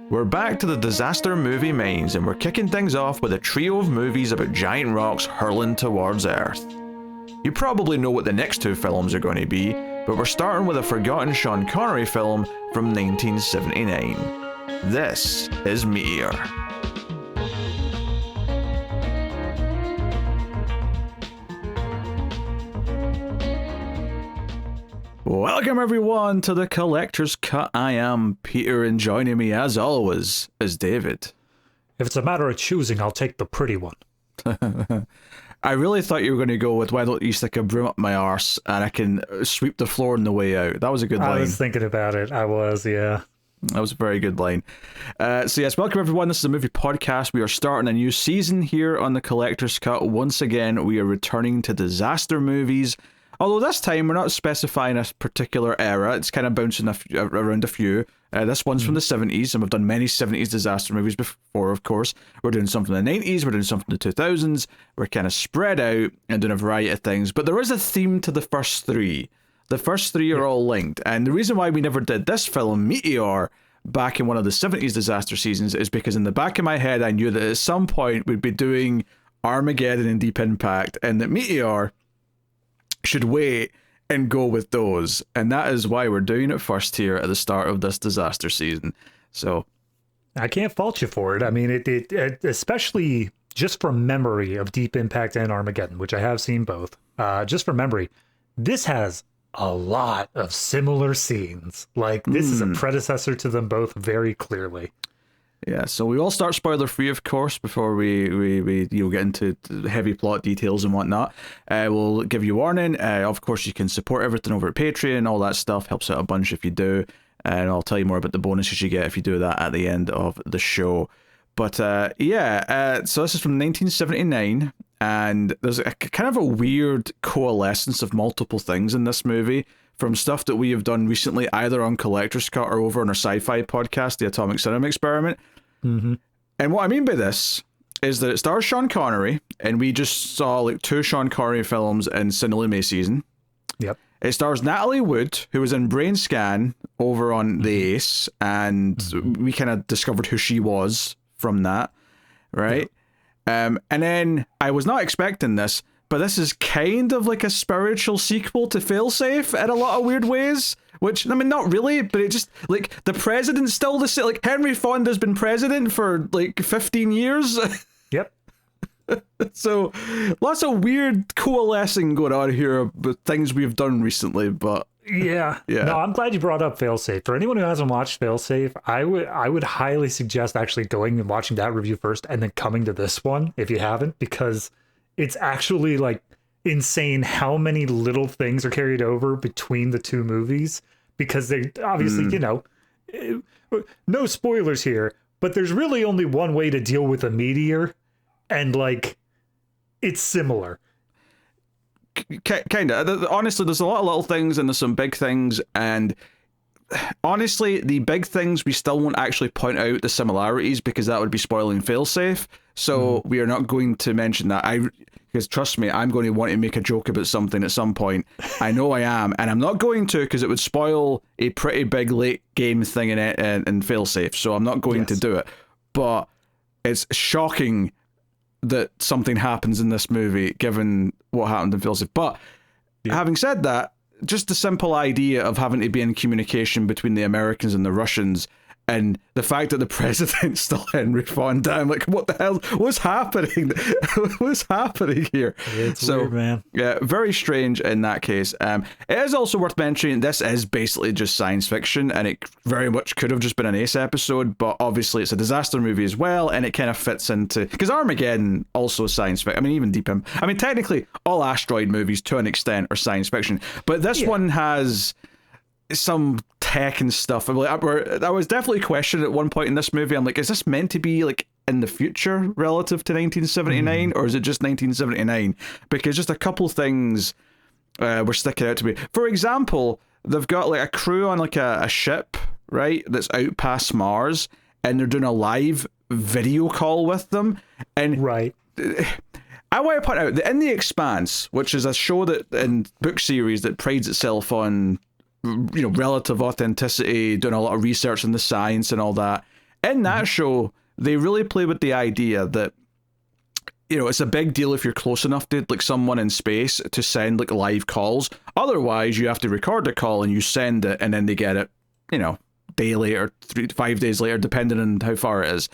We're back to the disaster movie mains, and we're kicking things off with a trio of movies about giant rocks hurling towards Earth. You probably know what the next two films are going to be, but we're starting with a forgotten Sean Connery film from 1979. This is Meteor. Welcome everyone to the Collector's Cut. I am Peter, and joining me as always is David. If it's a matter of choosing, I'll take the pretty one. I really thought you were going to go with why don't you stick a broom up my arse and I can sweep the floor on the way out. That was a good line. I was thinking about it. I was, yeah. That was a very good line. So yes, welcome everyone. This is a movie podcast. We are starting a new season here on the Collector's Cut. Once again, we are returning to disaster movies. Although this time we're not specifying a particular era. It's kind of bouncing around a few. This one's from the 70s, and we've done many 70s disaster movies before, of course. We're doing some from the 90s, we're doing some from the 2000s. We're kind of spread out and doing a variety of things. But there is a theme to the first three. The first three are all linked. And the reason why we never did this film, Meteor, back in one of the 70s disaster seasons is because in the back of my head I knew that at some point we'd be doing Armageddon and Deep Impact, and that Meteor should wait and go with those, and that is why we're doing it first here at the start of this disaster season. So I can't fault you for it. I mean, it especially just from memory of Deep Impact and Armageddon, which I have seen both. Just from memory, this has a lot of similar scenes. Like, this is a predecessor to them both very clearly. Yeah, so we all start spoiler free, of course, before we get into heavy plot details and whatnot. We'll give you warning. Of course, you can support everything over at Patreon. All that stuff helps out a bunch if you do. And I'll tell you more about the bonuses you get if you do that at the end of the show. But so this is from 1979, and there's a kind of a weird coalescence of multiple things in this movie. From stuff that we have done recently, either on Collector's Cut or over on our sci-fi podcast, The Atomic Cinema Experiment. Mm-hmm. And what I mean by this is that it stars Sean Connery, and we just saw like two Sean Connery films in Cinelume season. Yep. It stars Natalie Wood, who was in Brain Scan over on The Ace, and we kind of discovered who she was from that, right? Yep. And then I was not expecting this, but this is kind of like a spiritual sequel to Failsafe in a lot of weird ways. Which, I mean, not really, but it just, like, the president's still the same. Like, Henry Fonda's been president for, like, 15 years. Yep. So, lots of weird coalescing going on here with things we've done recently, but... Yeah. No, I'm glad you brought up Failsafe. For anyone who hasn't watched Failsafe, I would highly suggest actually going and watching that review first and then coming to this one, if you haven't, because it's actually, like, insane how many little things are carried over between the two movies, because they obviously, you know, no spoilers here, but there's really only one way to deal with a meteor, and like, it's similar. Kind of. Honestly, there's a lot of little things and there's some big things, and honestly, the big things we still won't actually point out the similarities because that would be spoiling Failsafe. So we are not going to mention that. Because trust me, I'm going to want to make a joke about something at some point. I know I am, and I'm not going to because it would spoil a pretty big late game thing in Failsafe. So I'm not going to do it. But it's shocking that something happens in this movie, given what happened in Failsafe. But having said that, just the simple idea of having to be in communication between the Americans and the Russians, and the fact that the president's still Henry Fonda, I'm like, what the hell? What's happening? What's happening here? It's weird, man. Yeah, very strange in that case. It is also worth mentioning this is basically just science fiction, and it very much could have just been an Ace episode, but obviously it's a disaster movie as well, and it kind of fits into... Because Armageddon also is science fiction. I mean, even Deep Impact. I mean, technically, all asteroid movies, to an extent, are science fiction, but this one has some tech and stuff. I was definitely questioned at one point in this movie. I'm like, is this meant to be like in the future relative to 1979, or is it just 1979? Because just a couple things were sticking out to me. For example, they've got like a crew on like a ship, right, that's out past Mars, and they're doing a live video call with them. And right. I want to point out that in The Expanse, which is a show that in book series that prides itself on relative authenticity, doing a lot of research in the science and all that. In that show, they really play with the idea that, it's a big deal if you're close enough to like someone in space to send like live calls. Otherwise, you have to record the call and you send it, and then they get it, day later, 3 to 5 days later, depending on how far it is.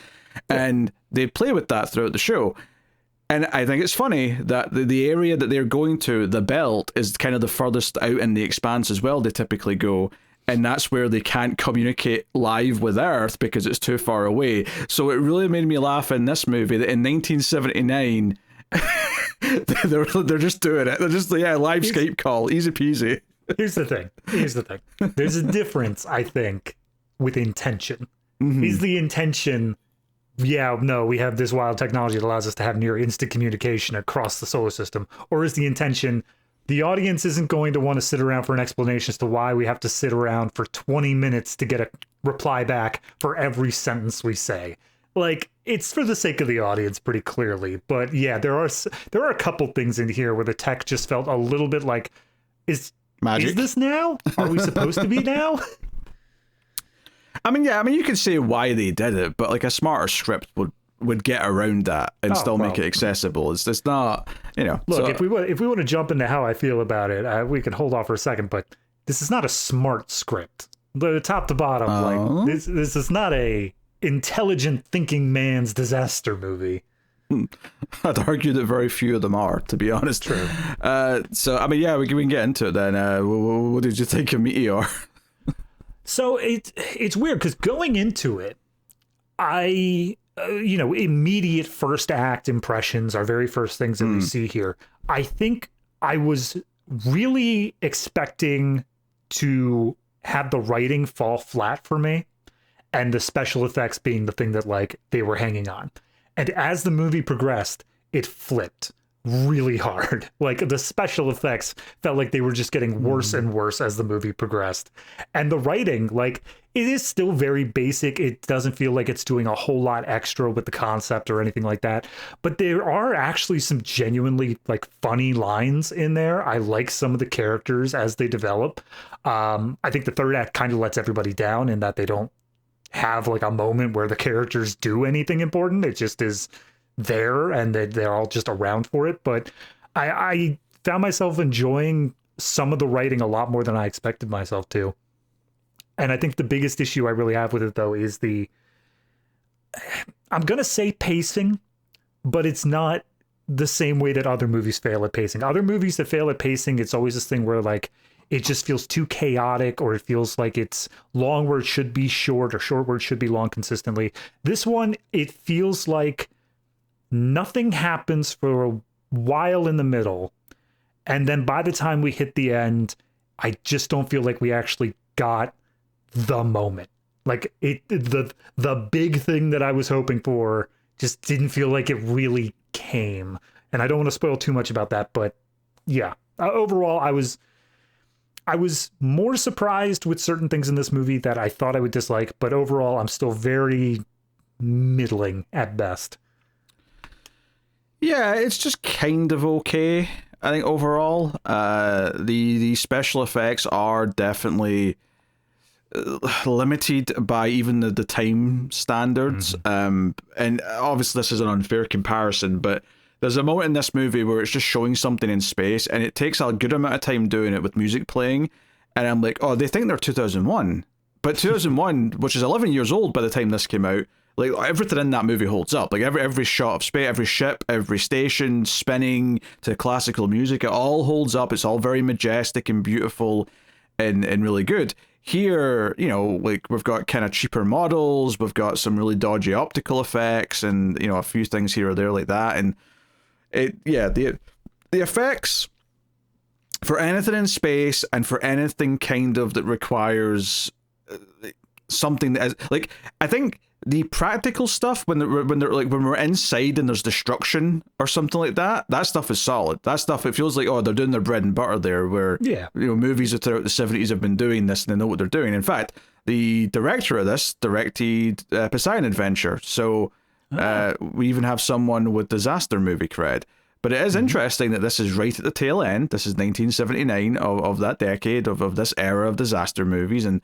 Yeah. And they play with that throughout the show. And I think it's funny that the area that they're going to, the belt, is kind of the furthest out in the expanse as well, they typically go. And that's where they can't communicate live with Earth because it's too far away. So it really made me laugh in this movie that in 1979, they're just doing it. They're just, live Skype call, easy peasy. Here's the thing. There's a difference, I think, with intention. Mm-hmm. Is the intention, we have this wild technology that allows us to have near instant communication across the solar system? Or is the intention, the audience isn't going to want to sit around for an explanation as to why we have to sit around for 20 minutes to get a reply back for every sentence we say? Like, it's for the sake of the audience pretty clearly. But yeah, there are a couple things in here where the tech just felt a little bit like, is this now? Are we supposed to be now? I mean, you could say why they did it, but like a smarter script would get around that and make it accessible. It's not, Look, so, if we want to jump into how I feel about it, we can hold off for a second. But this is not a smart script. The top to bottom, like this is not a intelligent thinking man's disaster movie. I'd argue that very few of them are, to be honest. True. So I mean, we can get into it then. What did you think of Meteor? So it's weird because going into it, I immediate first act impressions, our very first things that we see here. I think I was really expecting to have the writing fall flat for me, and the special effects being the thing that like they were hanging on. And as the movie progressed, it flipped really hard. Like the special effects felt like they were just getting worse and worse as the movie progressed. And the writing, like, it is still very basic. It doesn't feel like it's doing a whole lot extra with the concept or anything like that. But there are actually some genuinely like funny lines in there. I like some of the characters as they develop. I think the third act kind of lets everybody down in that they don't have like a moment where the characters do anything important. It just is there and they're all just around for it. But I found myself enjoying some of the writing a lot more than I expected myself to. And I think the biggest issue I really have with it, though, is I'm going to say pacing, but it's not the same way that other movies fail at pacing. Other movies that fail at pacing, it's always this thing where like it just feels too chaotic, or it feels like it's long where it should be short, or short where it should be long consistently. This one, it feels like nothing happens for a while in the middle, and then by the time we hit the end, I just don't feel like we actually got the moment. Like the big thing that I was hoping for just didn't feel like it really came. And I don't want to spoil too much about that, but yeah, overall, I was more surprised with certain things in this movie that I thought I would dislike, but overall, I'm still very middling at best. Yeah, it's just kind of okay, I think, overall. The special effects are definitely limited by even the time standards. And obviously this is an unfair comparison, but there's a moment in this movie where it's just showing something in space, and it takes a good amount of time doing it with music playing, and I'm like, oh, they think they're 2001. But 2001, which is 11 years old by the time this came out, like everything in that movie holds up. Like every shot of space, every ship, every station spinning to classical music, it all holds up. It's all very majestic and beautiful and really good. Here, like we've got kind of cheaper models, we've got some really dodgy optical effects, and a few things here or there like that. And the effects for anything in space and for anything kind of that requires something that is like, I think the practical stuff when we're inside and there's destruction or something like that stuff is solid. That stuff, it feels like, oh, they're doing their bread and butter there, where movies throughout the 70s have been doing this and they know what they're doing. In fact, the director of this directed Poseidon Adventure, so we even have someone with disaster movie cred. But it is interesting that this is right at the tail end. This is 1979 of that decade, of this era of disaster movies, and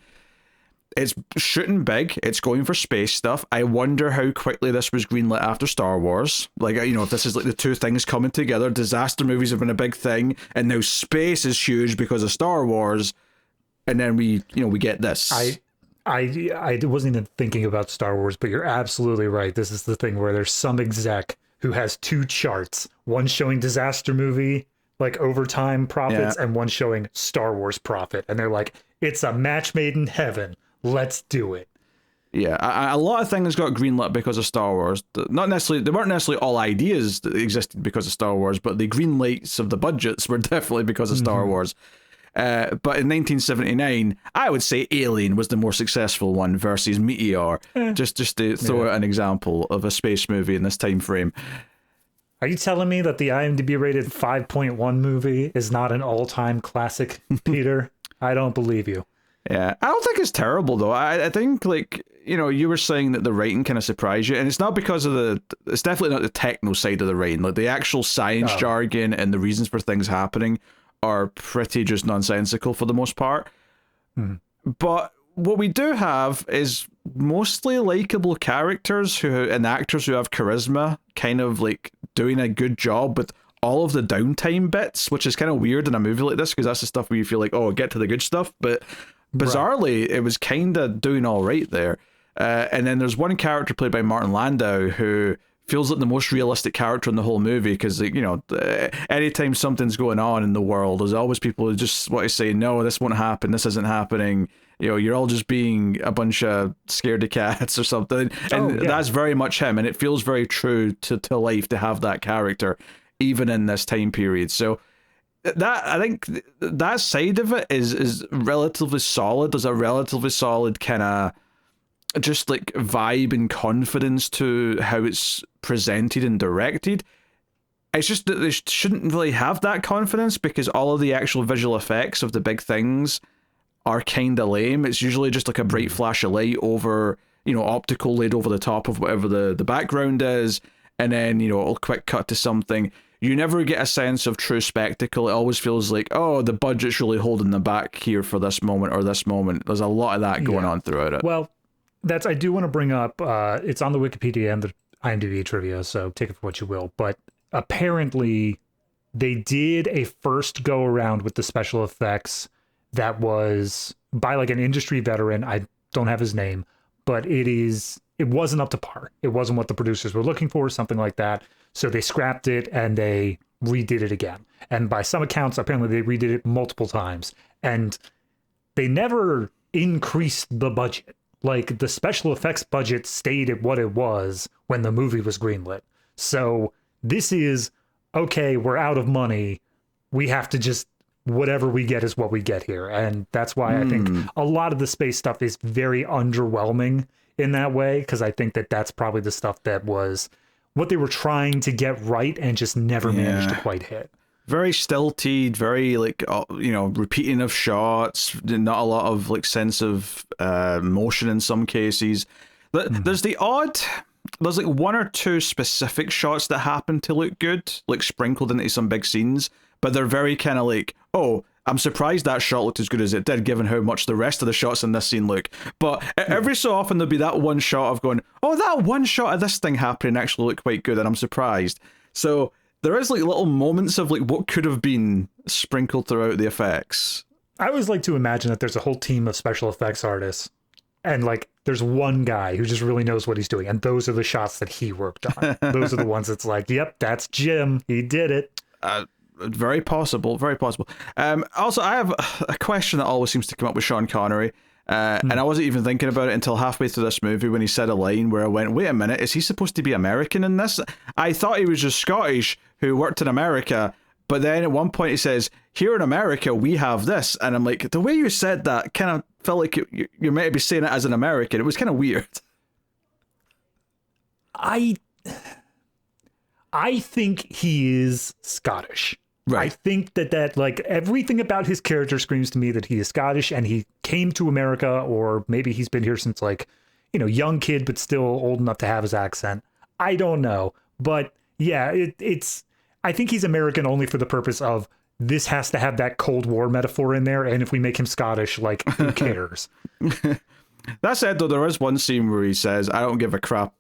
it's shooting big. It's going for space stuff. I wonder how quickly this was greenlit after Star Wars. Like, you know, if this is like the two things coming together. Disaster movies have been a big thing, and now space is huge because of Star Wars. And then we get this. I wasn't even thinking about Star Wars, but you're absolutely right. This is the thing where there's some exec who has two charts, one showing disaster movie like overtime profits, and one showing Star Wars profit, and they're like, it's a match made in heaven. Let's do it. Yeah, a lot of things got greenlit because of Star Wars. They weren't necessarily all ideas that existed because of Star Wars, but the green lights of the budgets were definitely because of Star Wars. But in 1979, I would say Alien was the more successful one versus Meteor. Just to throw out an example of a space movie in this time frame. Are you telling me that the IMDb rated 5.1 movie is not an all-time classic, Peter? I don't believe you. Yeah, I don't think it's terrible though. I think, like, you know, you were saying that the writing kind of surprised you, and it's not because of it's definitely not the techno side of the writing. Like, the actual science jargon and the reasons for things happening are pretty just nonsensical for the most part. But what we do have is mostly likable characters and actors who have charisma, kind of like doing a good job with all of the downtime bits, which is kind of weird in a movie like this, because that's the stuff where you feel like, oh, get to the good stuff, but bizarrely, it was kind of doing all right there. And then there's one character played by Martin Landau who feels like the most realistic character in the whole movie, because, you know, anytime something's going on in the world, there's always people who just want to say, no, this won't happen, this isn't happening, you know, you're all just being a bunch of scaredy cats or something. And that's very much him, and it feels very true to life to have that character, even in this time period. So that, I think that side of it is relatively solid. There's a relatively solid kind of just like vibe and confidence to how it's presented and directed. It's just that they shouldn't really have that confidence, because all of the actual visual effects of the big things are kind of lame. It's usually just like a bright flash of light over, you know, optical laid over the top of whatever the background is, and then, you know, a quick cut to something. You never get a sense of true spectacle. It always feels like, oh, the budget's really holding them back here for this moment or this moment. There's a lot of that going on throughout it. Well, I do want to bring up, it's on the Wikipedia and the IMDb trivia, so take it for what you will, but apparently they did a first go around with the special effects that was by like an industry veteran. I don't have his name, but it wasn't up to par. It wasn't what the producers were looking for, something like that. So they scrapped it and they redid it again. And by some accounts, apparently they redid it multiple times. And they never increased the budget. Like, the special effects budget stayed at what it was when the movie was greenlit. So this is, okay, we're out of money. We have to just, whatever we get is what we get here. And that's why I think a lot of the space stuff is very underwhelming in that way, because I think that's probably the stuff that was what they were trying to get right and just never managed to quite hit. Very stilted, very, like, you know, repeating of shots, not a lot of, like, sense of motion in some cases. There's there's like one or two specific shots that happen to look good, like sprinkled into some big scenes, but they're very kind of like, oh, I'm surprised that shot looked as good as it did, given how much the rest of the shots in this scene look. But every so often there'll be that one shot of going, oh, that one shot of this thing happening actually looked quite good, and I'm surprised. So there is like little moments of like what could have been sprinkled throughout the effects. I always like to imagine that there's a whole team of special effects artists, and like there's one guy who just really knows what he's doing, and those are the shots that he worked on. Those are the ones that's like, yep, that's Jim. He did it. Very possible, very possible. Also, I have a question that always seems to come up with Sean Connery, and I wasn't even thinking about it until halfway through this movie when he said a line where I went, wait a minute, is he supposed to be American in this? I thought he was just Scottish who worked in America, but then at one point he says, here in America, we have this, and I'm like, the way you said that kind of felt like you might be saying it as an American. It was kind of weird. I think he is Scottish. Right. I think that like everything about his character screams to me that he is Scottish, and he came to America, or maybe he's been here since, like, you know, young kid, but still old enough to have his accent. I don't know. But yeah, I think he's American only for the purpose of this has to have that Cold War metaphor in there, and if we make him Scottish, like, who cares? That said, though, there is one scene where he says, "I don't give a crap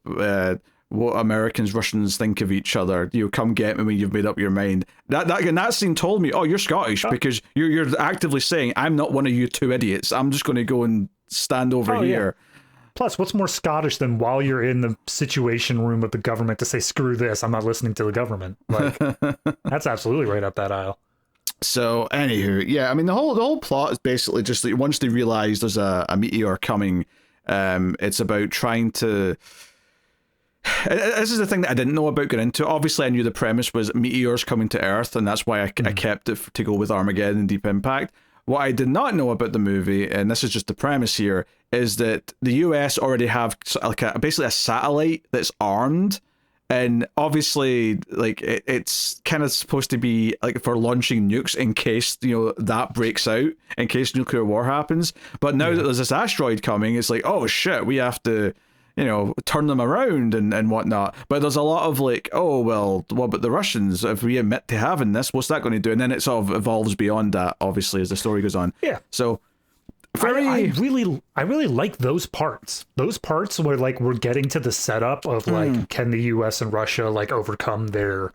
what Americans, Russians think of each other. You come get me when you've made up your mind." That scene told me, oh, you're Scottish, because you're actively saying, I'm not one of you two idiots. I'm just going to go and stand over here. Yeah. Plus, what's more Scottish than while you're in the situation room of the government to say, screw this, I'm not listening to the government? Like, that's absolutely right up that aisle. So, anywho, yeah, I mean, the whole plot is basically just that once they realize there's a meteor coming, it's about trying to... This is the thing that I didn't know about going into. Obviously, I knew the premise was meteors coming to Earth, and that's why I kept it to go with Armageddon and Deep Impact. What I did not know about the movie, and this is just the premise here, is that the US already have like basically a satellite that's armed. And obviously, like, it's kind of supposed to be like for launching nukes in case, that breaks out, in case nuclear war happens. But now that there's this asteroid coming, it's like, oh shit, we have to, turn them around and whatnot. But there's a lot of like, oh, well, what about the Russians? If we admit to having this, what's that going to do? And then it sort of evolves beyond that, obviously, as the story goes on. Yeah. So... I really like those parts. Those parts where like we're getting to the setup of like can the US and Russia like overcome their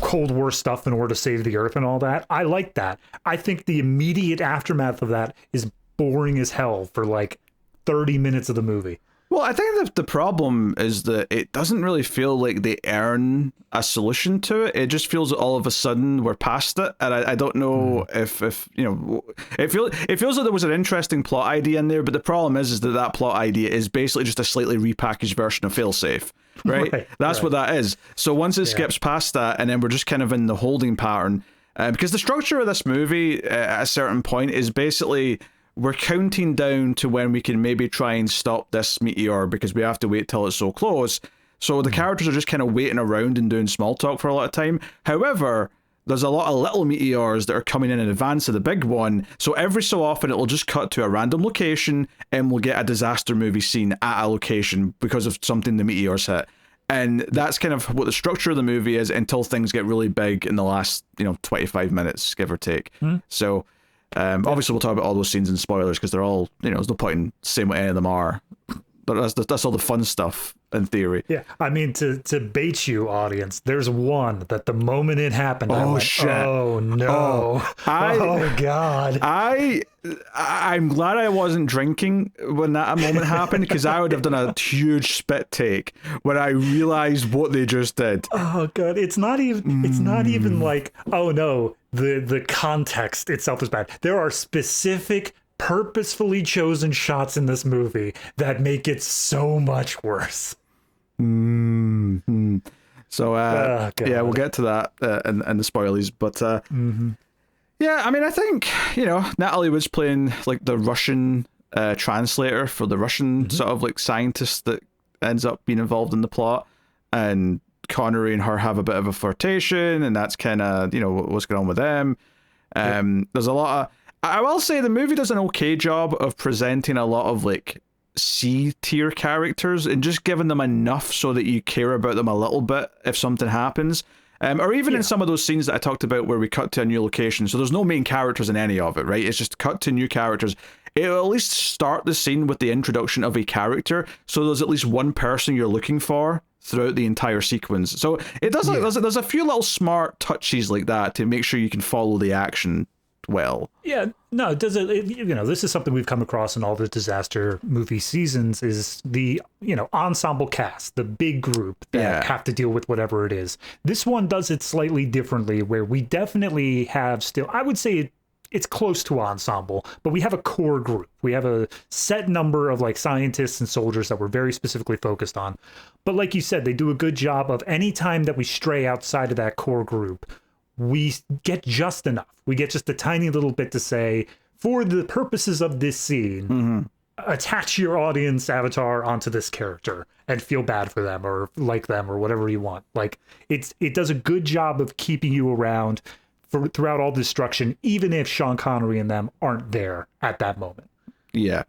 Cold War stuff in order to save the Earth and all that. I like that. I think the immediate aftermath of that is boring as hell for like 30 minutes of the movie. Well, I think that the problem is that it doesn't really feel like they earn a solution to it. It just feels that all of a sudden we're past it, and I don't know if it feels like there was an interesting plot idea in there, but the problem is that plot idea is basically just a slightly repackaged version of Failsafe, right? That's what that is. So once it skips past that, and then we're just kind of in the holding pattern, because the structure of this movie at a certain point is basically... we're counting down to when we can maybe try and stop this meteor because we have to wait till it's so close. So the characters are just kind of waiting around and doing small talk for a lot of time. However, there's a lot of little meteors that are coming in advance of the big one. So every so often it'll just cut to a random location and we'll get a disaster movie scene at a location because of something the meteors hit. And that's kind of what the structure of the movie is until things get really big in the last, 25 minutes, give or take. So... obviously, we'll talk about all those scenes in spoilers because they're all, there's no point in saying what any of them are. But that's all the fun stuff in theory. Yeah, I mean, to bait you, audience, there's one that the moment it happened, I went, shit. Oh no! Oh god! I'm glad I wasn't drinking when that moment happened because I would have done a huge spit take when I realized what they just did. Oh god! It's not even like, oh no, the context itself is bad. There are specific, purposefully chosen shots in this movie that make it so much worse. So yeah, we'll get to that in the spoilies, but yeah, I mean, I think Natalie was playing like the Russian translator for the Russian sort of like scientist that ends up being involved in the plot, and Connery and her have a bit of a flirtation, and that's kind of what's going on with them. There's a lot of, I will say the movie does an okay job of presenting a lot of like C-tier characters and just giving them enough so that you care about them a little bit if something happens. Or even in some of those scenes that I talked about where we cut to a new location. So there's no main characters in any of it, right? It's just cut to new characters. It'll at least start the scene with the introduction of a character, so there's at least one person you're looking for throughout the entire sequence. So it does there's a few little smart touches like that to make sure you can follow the action well. Yeah, no, this is something we've come across in all the disaster movie seasons, is the ensemble cast, the big group that have to deal with whatever it is. This one does it slightly differently, where we definitely have still, I would say it's close to ensemble, but we have a core group. We have a set number of like scientists and soldiers that we're very specifically focused on. But like you said, they do a good job of any time that we stray outside of that core group, we get just enough. We get just a tiny little bit to say, for the purposes of this scene, attach your audience avatar onto this character and feel bad for them or like them or whatever you want. Like it does a good job of keeping you around throughout all destruction, even if Sean Connery and them aren't there at that moment. Yeah.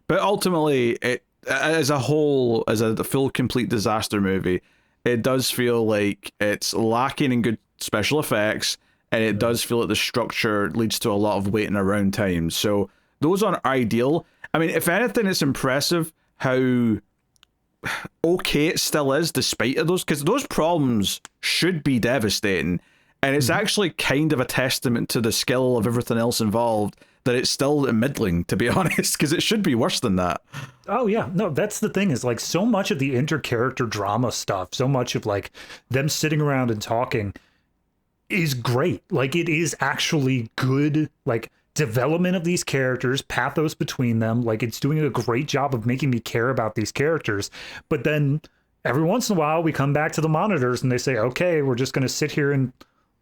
But ultimately, it as a whole, as a full, complete disaster movie, it does feel like it's lacking in good special effects, and it does feel like the structure leads to a lot of waiting around times. So those aren't ideal. I mean, if anything, it's impressive how okay it still is despite of those, because those problems should be devastating, and it's actually kind of a testament to the skill of everything else involved that it's still middling, to be honest, because it should be worse than that. Oh yeah, no, that's the thing, is like so much of the inter-character drama stuff, so much of like them sitting around and talking is great. Like it is actually good, like development of these characters, pathos between them. Like it's doing a great job of making me care about these characters. But then every once in a while we come back to the monitors and they say, okay, we're just going to sit here and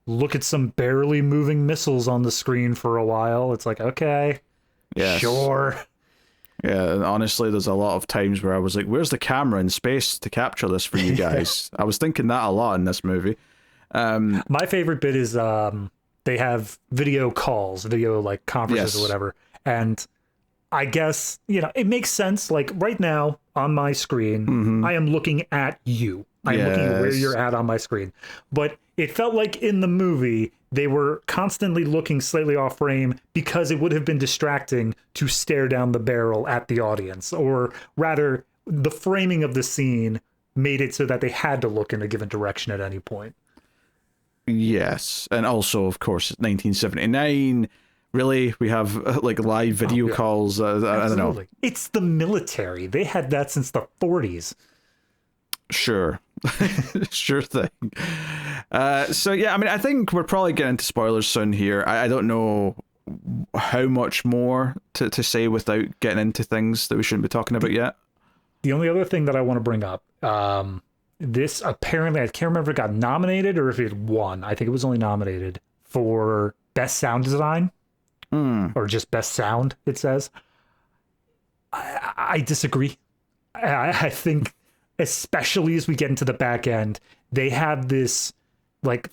look at some barely moving missiles on the screen for a while. It's like, okay, yes. Sure. Yeah, and honestly, there's a lot of times where I was like, where's the camera in space to capture this for you guys? I was thinking that a lot in this movie. My favorite bit is they have video calls, video like conferences or whatever. And I guess, you know, it makes sense. Like right now on my screen, I am looking at you. I'm looking at where you're at on my screen. But it felt like in the movie, they were constantly looking slightly off frame because it would have been distracting to stare down the barrel at the audience. Or rather, the framing of the scene made it so that they had to look in a given direction at any point. Yes. And also, of course, 1979. Really? We have like live video calls? I don't know. It's the military. They had that since the 40s. Sure. Sure thing. So yeah, I mean, I think we're probably getting into spoilers soon here. I don't know how much more to say without getting into things that we shouldn't be talking about yet. The only other thing that I want to bring up, this apparently, I can't remember if it got nominated or if it won. I think it was only nominated for Best Sound Design or just Best Sound, it says. I disagree. I think, especially as we get into the back end, they have this like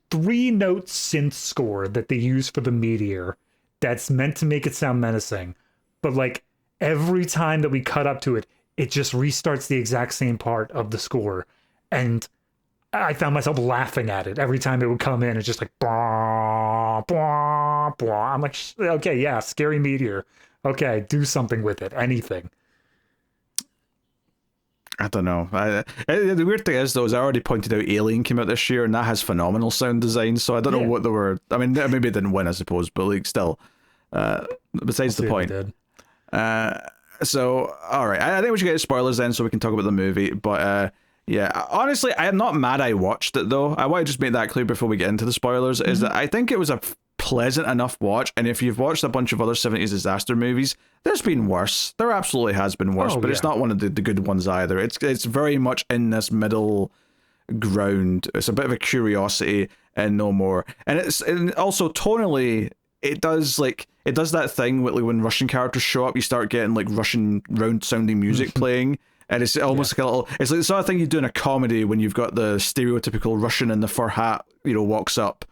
3-note synth score that they use for the Meteor that's meant to make it sound menacing. But like every time that we cut up to it, it just restarts the exact same part of the score. And I found myself laughing at it every time it would come in. It's just like, blah, blah, blah. I'm like, okay, yeah, scary Meteor. Okay, do something with it. Anything. I don't know. The weird thing is, though, is I already pointed out Alien came out this year, and that has phenomenal sound design, so I don't know what they were... I mean, maybe it didn't win, I suppose, but like, still. Besides the point. So, alright. I think we should get to spoilers then, so we can talk about the movie, but... yeah, honestly, I am not mad I watched it, though. I want to just make that clear before we get into the spoilers, is that I think it was a pleasant enough watch, and if you've watched a bunch of other 70s disaster movies, there's been worse. There absolutely has been worse, but it's not one of the good ones either. It's very much in this middle ground. It's a bit of a curiosity and no more. And also tonally, it does that thing with, like, when Russian characters show up, you start getting like Russian round sounding music playing. And it's almost like a little... It's like the sort of thing you do in a comedy when you've got the stereotypical Russian in the fur hat, walks up.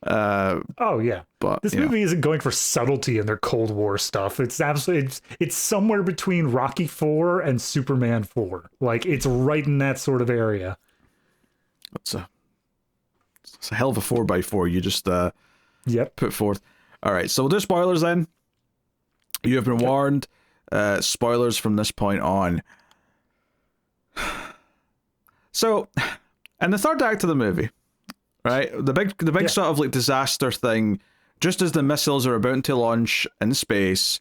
But this movie isn't going for subtlety in their Cold War stuff. It's absolutely... It's somewhere between Rocky 4 and Superman 4. Like, it's right in that sort of area. It's a hell of a 4x4 you just put forth. All right, so we'll do spoilers then. You have been warned. Spoilers from this point on. So, in the third act of the movie, right, the big sort of like disaster thing, just as the missiles are about to launch in space,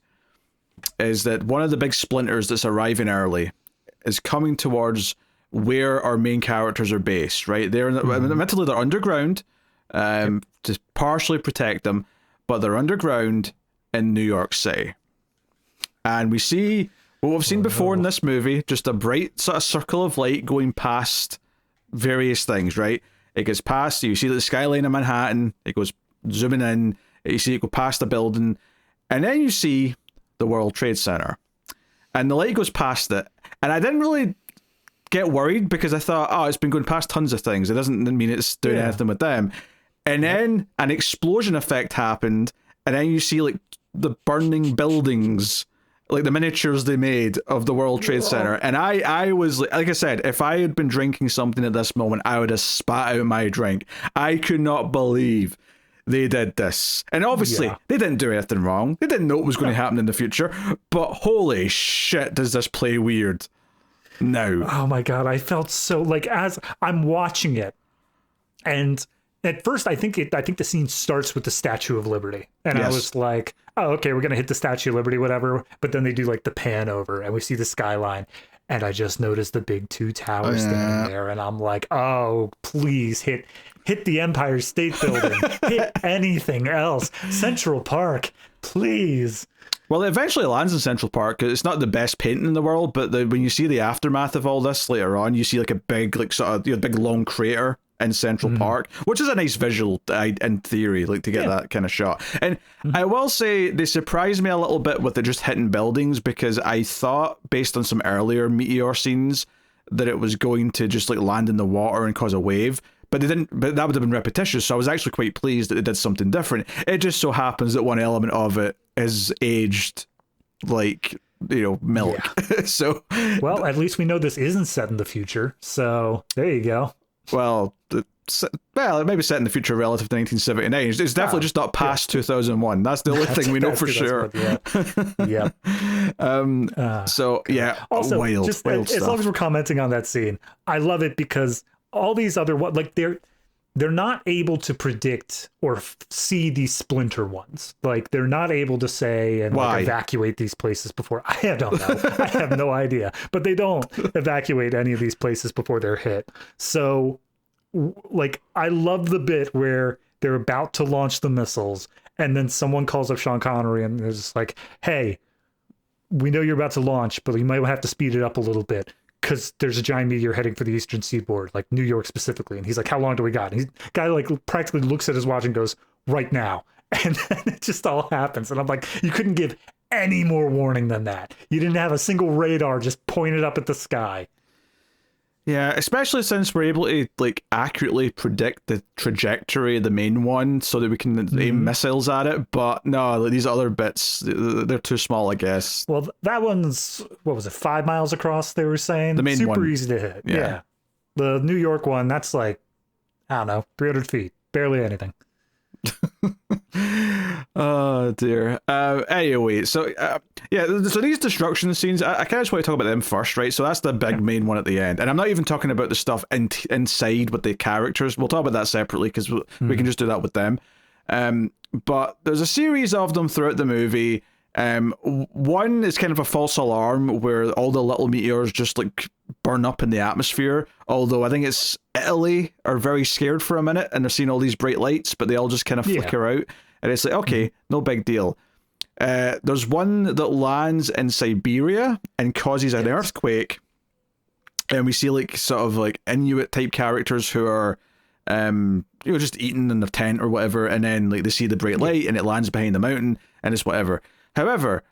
is that one of the big splinters that's arriving early is coming towards where our main characters are based, right? Admittedly, they're underground to partially protect them, but they're underground in New York City. And we see... what we've seen before in this movie, just a bright sort of circle of light going past various things, right? It gets past, you see the skyline of Manhattan, it goes zooming in, you see it go past a building, and then you see the World Trade Center. And the light goes past it, and I didn't really get worried because I thought, it's been going past tons of things, it doesn't mean it's doing anything with them. And then an explosion effect happened, and then you see like the burning buildings like the miniatures they made of the World Trade Center, and I was like I said, if I had been drinking something at this moment, I would have spat out my drink. I could not believe they did this, and obviously they didn't do anything wrong. They didn't know what was going to happen in the future, but holy shit, does this play weird now? Oh my god, I felt so like as I'm watching it, and at first I think the scene starts with the Statue of Liberty, and I was like, oh, okay, we're gonna hit the Statue of Liberty, whatever. But then they do like the pan over, and we see the skyline, and I just noticed the big two towers standing there, and I'm like, oh, please hit the Empire State Building, hit anything else, Central Park, please. Well, it eventually lands in Central Park. 'Cause it's not the best painting in the world, but when you see the aftermath of all this later on, you see like a big, like sort of big long crater in Central Park, which is a nice visual in theory, like to get that kind of shot. And I will say they surprised me a little bit with it just hitting buildings, because I thought, based on some earlier Meteor scenes, that it was going to just like land in the water and cause a wave. But they didn't. But that would have been repetitious. So I was actually quite pleased that they did something different. It just so happens that one element of it is aged like, milk. Yeah. So, well, at least we know this isn't set in the future. So there you go. Well, it may be set in the future relative to 1979. It's definitely just not past 2001. That's the only thing we know for sure. So yeah, also, wild as stuff. Long as we're commenting on that scene, I love it because all these other they're not able to predict or see these splinter ones. Like they're not able to say and like, evacuate these places before. I don't know. I have no idea. But they don't evacuate any of these places before they're hit. So like I love the bit where they're about to launch the missiles and then someone calls up Sean Connery and they're just like, hey, we know you're about to launch, but you might have to speed it up a little bit, because there's a giant meteor heading for the eastern seaboard, like New York specifically. And he's like, how long do we got? And the guy like practically looks at his watch and goes, right now. And then it just all happens. And I'm like, you couldn't give any more warning than that. You didn't have a single radar just pointed up at the sky. Yeah, especially since we're able to like accurately predict the trajectory of the main one so that we can aim missiles at it. But no, these other bits, they're too small, I guess. Well, that one's, what was it, 5 miles across, they were saying? The main Super one. Super easy to hit. Yeah. The New York one, that's like, I don't know, 300 feet. Barely anything. Oh dear. Anyway, so so these destruction scenes, I kind of just want to talk about them first, right? So that's the big main one at the end, and I'm not even talking about the stuff inside with the characters. We'll talk about that separately because we can just do that with them. But there's a series of them throughout the movie. One is kind of a false alarm where all the little meteors just like burn up in the atmosphere, although I think it's Italy are very scared for a minute and they're seeing all these bright lights, but they all just kind of flicker out, and it's like, okay, no big deal. There's one that lands in Siberia and causes an earthquake, and we see like sort of like Inuit type characters who are just eating in their tent or whatever, and then like they see the bright light and it lands behind the mountain and it's whatever. However,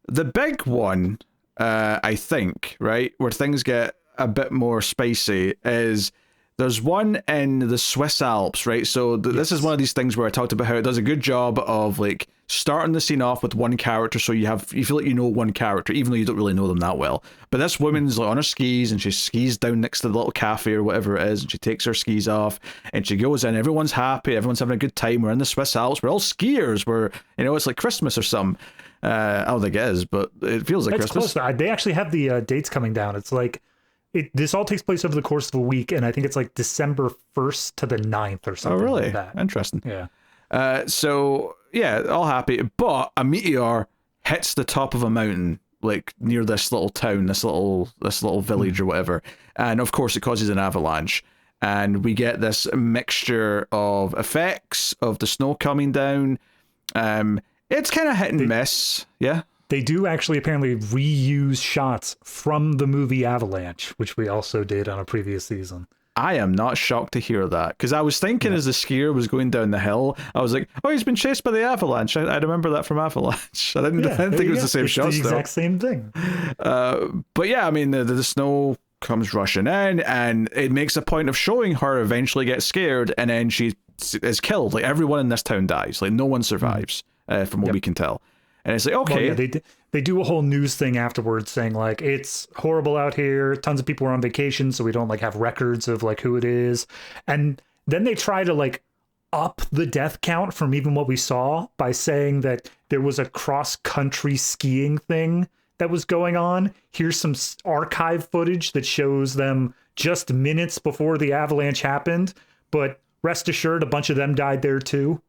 the big one, I think, right, where things get a bit more spicy is there's one in the Swiss Alps, right? So this is one of these things where I talked about how it does a good job of like starting the scene off with one character, so you feel like you know one character, even though you don't really know them that well. But this woman's like on her skis, and she skis down next to the little cafe or whatever it is, and she takes her skis off, and she goes in. Everyone's happy, everyone's having a good time. We're in the Swiss Alps. We're all skiers. It's like Christmas or something. I don't think it is, but it feels like Christmas. Close. They actually have the dates coming down. It's like this all takes place over the course of a week, and I think it's like December 1st to the 9th or something. Oh, really? Like that. Interesting. Yeah. So yeah, all happy, but a meteor hits the top of a mountain, like near this little town, this little village or whatever, and of course it causes an avalanche, and we get this mixture of effects of the snow coming down. It's kind of hit and miss. Yeah. They do actually apparently reuse shots from the movie Avalanche, which we also did on a previous season. I am not shocked to hear that, because I was thinking as the skier was going down the hill, I was like, oh, he's been chased by the avalanche. I remember that from Avalanche. I didn't think it was the same shot. It's the exact same thing. But yeah, I mean, the snow comes rushing in, and it makes a point of showing her eventually get scared, and then she is killed. Like everyone in this town dies. Like no one survives, from what we can tell. And it's like, okay. Well, yeah, they do a whole news thing afterwards saying like it's horrible out here. Tons of people are on vacation, so we don't like have records of like who it is. And then they try to like up the death count from even what we saw by saying that there was a cross-country skiing thing that was going on. Here's some archive footage that shows them just minutes before the avalanche happened, but rest assured a bunch of them died there too.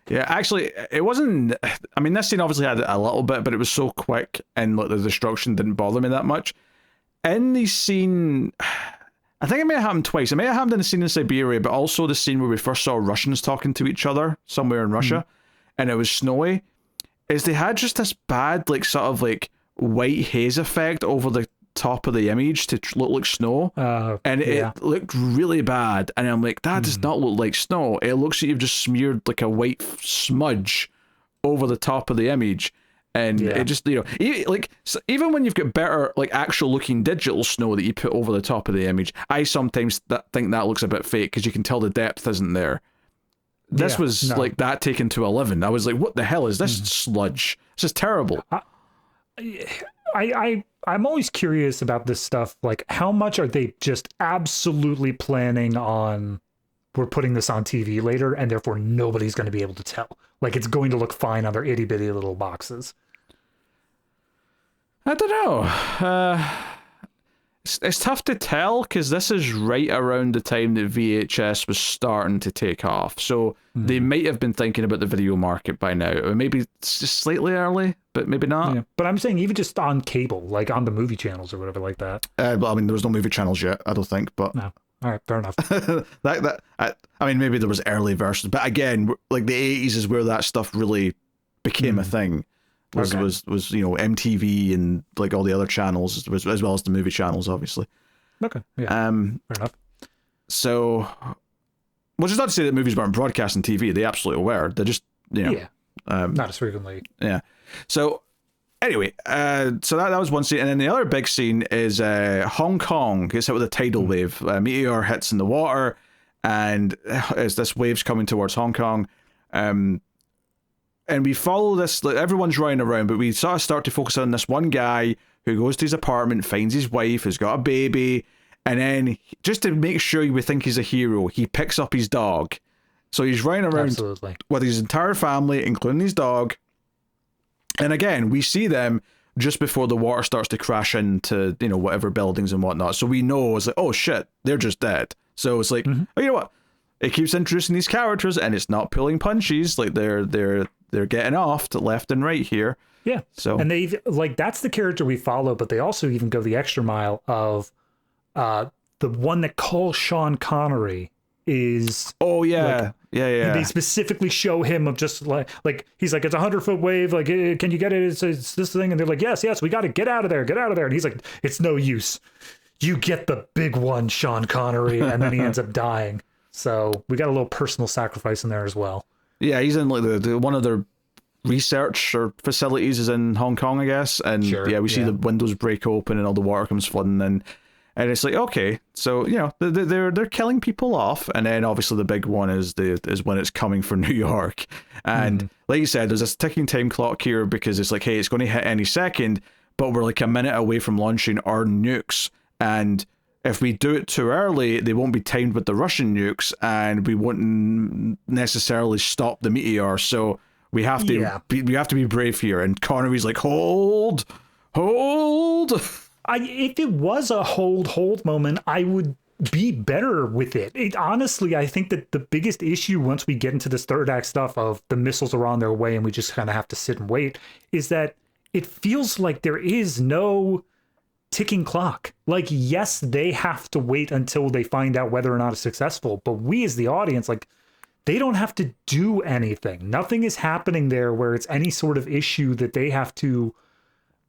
Yeah, actually, it wasn't. I mean, this scene obviously had a little bit, but it was so quick, and like the destruction didn't bother me that much. In the scene, I think it may have happened twice. It may have happened in the scene in Siberia, but also the scene where we first saw Russians talking to each other somewhere in Russia, and it was snowy. Is they had just this bad, like, sort of like white haze effect over the top of the image to look like snow, and it looked really bad. And I'm like, that does not look like snow. It looks like you've just smeared like a white smudge over the top of the image, and it just, you know, like even when you've got better like actual looking digital snow that you put over the top of the image, I sometimes think that looks a bit fake because you can tell the depth isn't there. This was like that taken to 11. I was like, what the hell is this sludge? This is terrible. I'm always curious about this stuff. Like, how much are they just absolutely planning on, we're putting this on TV later, and therefore nobody's going to be able to tell? Like, it's going to look fine on their itty bitty little boxes. I don't know. It's tough to tell because this is right around the time that VHS was starting to take off. So they might have been thinking about the video market by now. Or maybe it's just slightly early, but maybe not. Yeah. But I'm saying even just on cable, like on the movie channels or whatever like that. Well, I mean, there was no movie channels yet, I don't think. But no. All right, fair enough. I mean, maybe there was early versions. But again, like the 80s is where that stuff really became a thing. Was you know, MTV and like all the other channels as well as the movie channels, obviously. Okay. Yeah. Fair enough. So, which is not to say that movies weren't broadcast on TV. They absolutely were. They're just, you know, not as frequently. Yeah. So anyway, so that was one scene, and then the other big scene is Hong Kong gets hit with a tidal wave. Meteor hits in the water, and as this wave's coming towards Hong Kong, and we follow this, like, everyone's running around, but we sort of start to focus on this one guy who goes to his apartment, finds his wife, who's got a baby, and then just to make sure we think he's a hero, he picks up his dog. So he's running around with his entire family, including his dog. And again, we see them just before the water starts to crash into, you know, whatever buildings and whatnot. So we know, it's like, oh shit, they're just dead. So it's like, oh, you know what? It keeps introducing these characters, and it's not pulling punches. Like they're getting off to left and right here. Yeah. So, and they like, that's the character we follow, but they also even go the extra mile of the one that calls Sean Connery is. Oh yeah. Like, yeah. They specifically show him of just like he's like, it's 100-foot wave. Like, can you get it? It's this thing. And they're like, yes, we got to get out of there. And he's like, it's no use. You get the big one, Sean Connery. And then he ends up dying. So we got a little personal sacrifice in there as well. Yeah, he's in like the one of their research or facilities is in Hong Kong, I guess. And we see the windows break open and all the water comes flooding in. And it's like, okay, so, you know, they're killing people off, and then obviously the big one is when it's coming for New York. And like you said, there's this ticking time clock here because it's like, hey, it's going to hit any second, but we're like a minute away from launching our nukes, and if we do it too early, they won't be timed with the Russian nukes, and we won't necessarily stop the meteor. So we have to be brave here. And Connery's like, hold. If it was a hold moment, I would be better with it. Honestly, I think that the biggest issue once we get into this third act stuff of the missiles are on their way and we just kind of have to sit and wait is that it feels like there is no ticking clock. Like, yes, they have to wait until they find out whether or not it's successful, but we as the audience, like, they don't have to do anything. Nothing is happening there where it's any sort of issue that they have to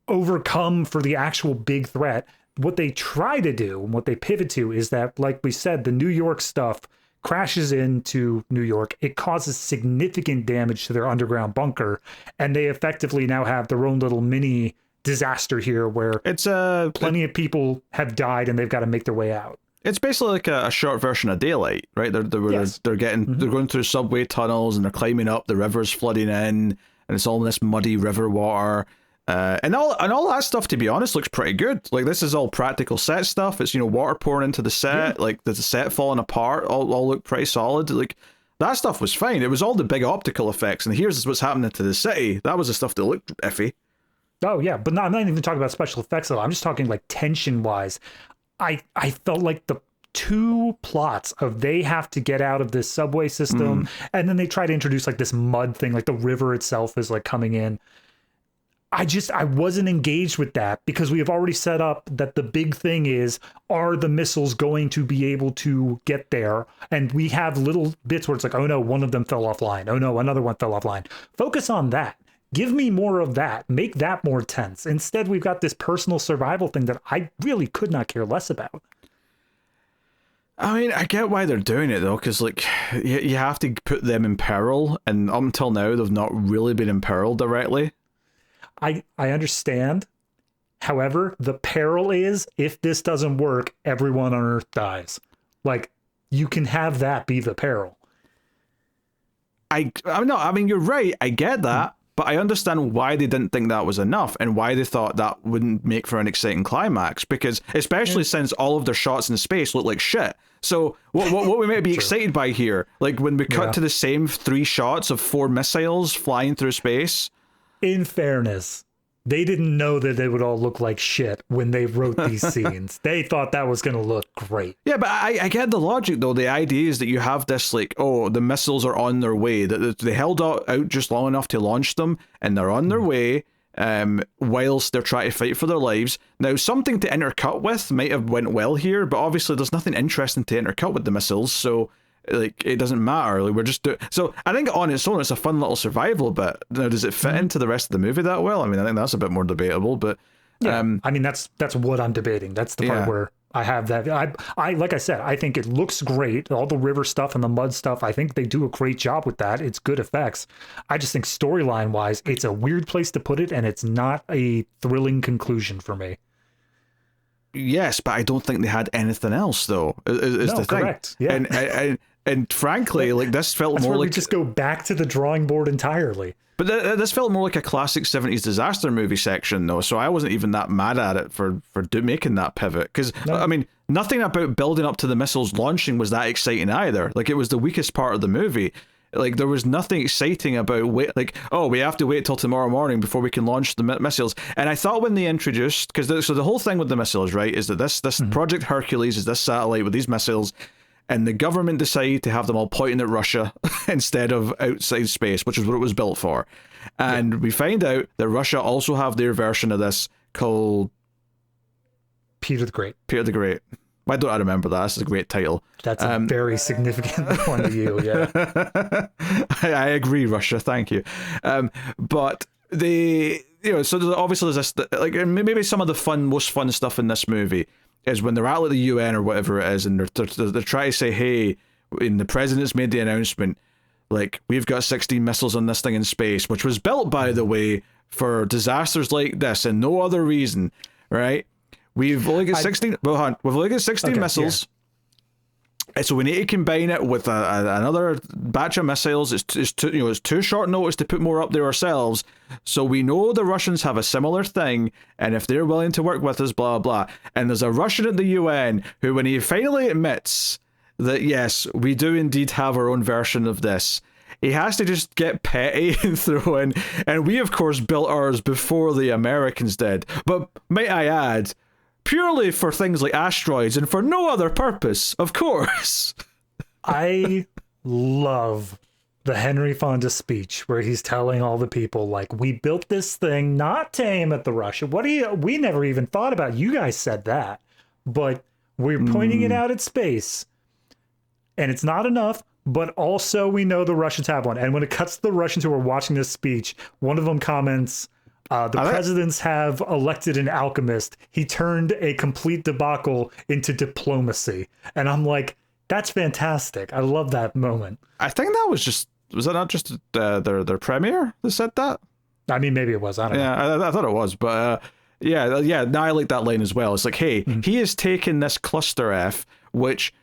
overcome for the actual big threat. What they try to do and what they pivot to is that, like we said, the New York stuff crashes into New York. It causes significant damage to their underground bunker, and they effectively now have their own little mini disaster here where it's plenty of people have died and they've got to make their way out. It's basically like a short version of Daylight, right? They're going through subway tunnels and they're climbing up, the river's flooding in, and and it's all this muddy river water. And all that stuff, to be honest, looks pretty good. Like, this is all practical set stuff. It's, water pouring into the set, like the set falling apart, all look pretty solid. Like, that stuff was fine. It was all the big optical effects, and here's what's happening to the city. That was the stuff that looked iffy. Oh yeah, but I'm not even talking about special effects though. I'm just talking like tension wise. I felt like the two plots of they have to get out of this subway system, and then they try to introduce like this mud thing, like the river itself is like coming in. I wasn't engaged with that because we have already set up that the big thing is, are the missiles going to be able to get there? And we have little bits where it's like, oh no, one of them fell offline. Oh no, another one fell offline. Focus on that. Give me more of that. Make that more tense. Instead, we've got this personal survival thing that I really could not care less about. I mean, I get why they're doing it though, because like you have to put them in peril, and up until now they've not really been in peril directly. I understand. However, the peril is if this doesn't work, everyone on Earth dies. Like, you can have that be the peril. I mean, you're right. I get that, but I understand why they didn't think that was enough and why they thought that wouldn't make for an exciting climax. Because especially since all of their shots in space look like shit. So what we might be excited by here, like when we cut to the same 3 shots of 4 missiles flying through space. In fairness, they didn't know that they would all look like shit when they wrote these scenes. They thought that was going to look great. Yeah, but I get the logic, though. The idea is that you have this, like, oh, the missiles are on their way. That they held out just long enough to launch them, and they're on their way whilst they're trying to fight for their lives. Now, something to intercut with might have went well here, but obviously there's nothing interesting to intercut with the missiles, so... like, it doesn't matter. Like, we're just so I think on its own it's a fun little survival bit. Now, does it fit into the rest of the movie that well? I mean, I think that's a bit more debatable, but I mean, that's what I'm debating. That's the part where I have that. I like I said, I think it looks great. All the river stuff and the mud stuff, I think they do a great job with that. It's good effects. I just think storyline wise, it's a weird place to put it, and it's not a thrilling conclusion for me. Yes, but I don't think they had anything else though. Is no, the thing. Correct. Yeah. And frankly, like, this felt That's more where like we just go back to the drawing board entirely. But this felt more like a classic 70s disaster movie section, though, so I wasn't even that mad at it for making that pivot. Because, I mean, nothing about building up to the missiles launching was that exciting either. Like, it was the weakest part of the movie. Like, there was nothing exciting about, we have to wait till tomorrow morning before we can launch the missiles. And I thought when they introduced, because the whole thing with the missiles, right, is that this Project Hercules is this satellite with these missiles, and the government decided to have them all pointing at Russia instead of outside space, which is what it was built for. And we find out that Russia also have their version of this called... Peter the Great. Peter the Great. Why don't I remember that? That's a great title. That's a very significant point of view, yeah. I agree, Russia. Thank you. But they... so obviously there's this... like, maybe some of the most fun stuff in this movie is when they're at like the UN or whatever it is, and they're trying to say, hey, and the president's made the announcement, like, we've got 16 missiles on this thing in space, which was built, by the way, for disasters like this and no other reason, right? We've only got 16. We've only got 16 missiles. Yeah. So we need to combine it with another batch of missiles. It's too short notice to put more up there ourselves. So we know the Russians have a similar thing, and if they're willing to work with us, blah blah. And there's a Russian at the UN who, when he finally admits that yes, we do indeed have our own version of this, he has to just get petty and throw in. And we of course built ours before the Americans did. But might I add, purely for things like asteroids and for no other purpose, of course. I love the Henry Fonda speech where he's telling all the people, like, we built this thing not to aim at the Russia. We never even thought about it. You guys said that, but we're pointing it out at space, and it's not enough. But also we know the Russians have one. And when it cuts to the Russians who are watching this speech, one of them comments, the presidents have elected an alchemist. He turned a complete debacle into diplomacy. And I'm like, that's fantastic. I love that moment. I think that was that not just their premiere that said that? I mean, maybe it was. I don't know. Yeah, I thought it was. But yeah. Now I like that line as well. It's like, hey, he has taken this cluster F, which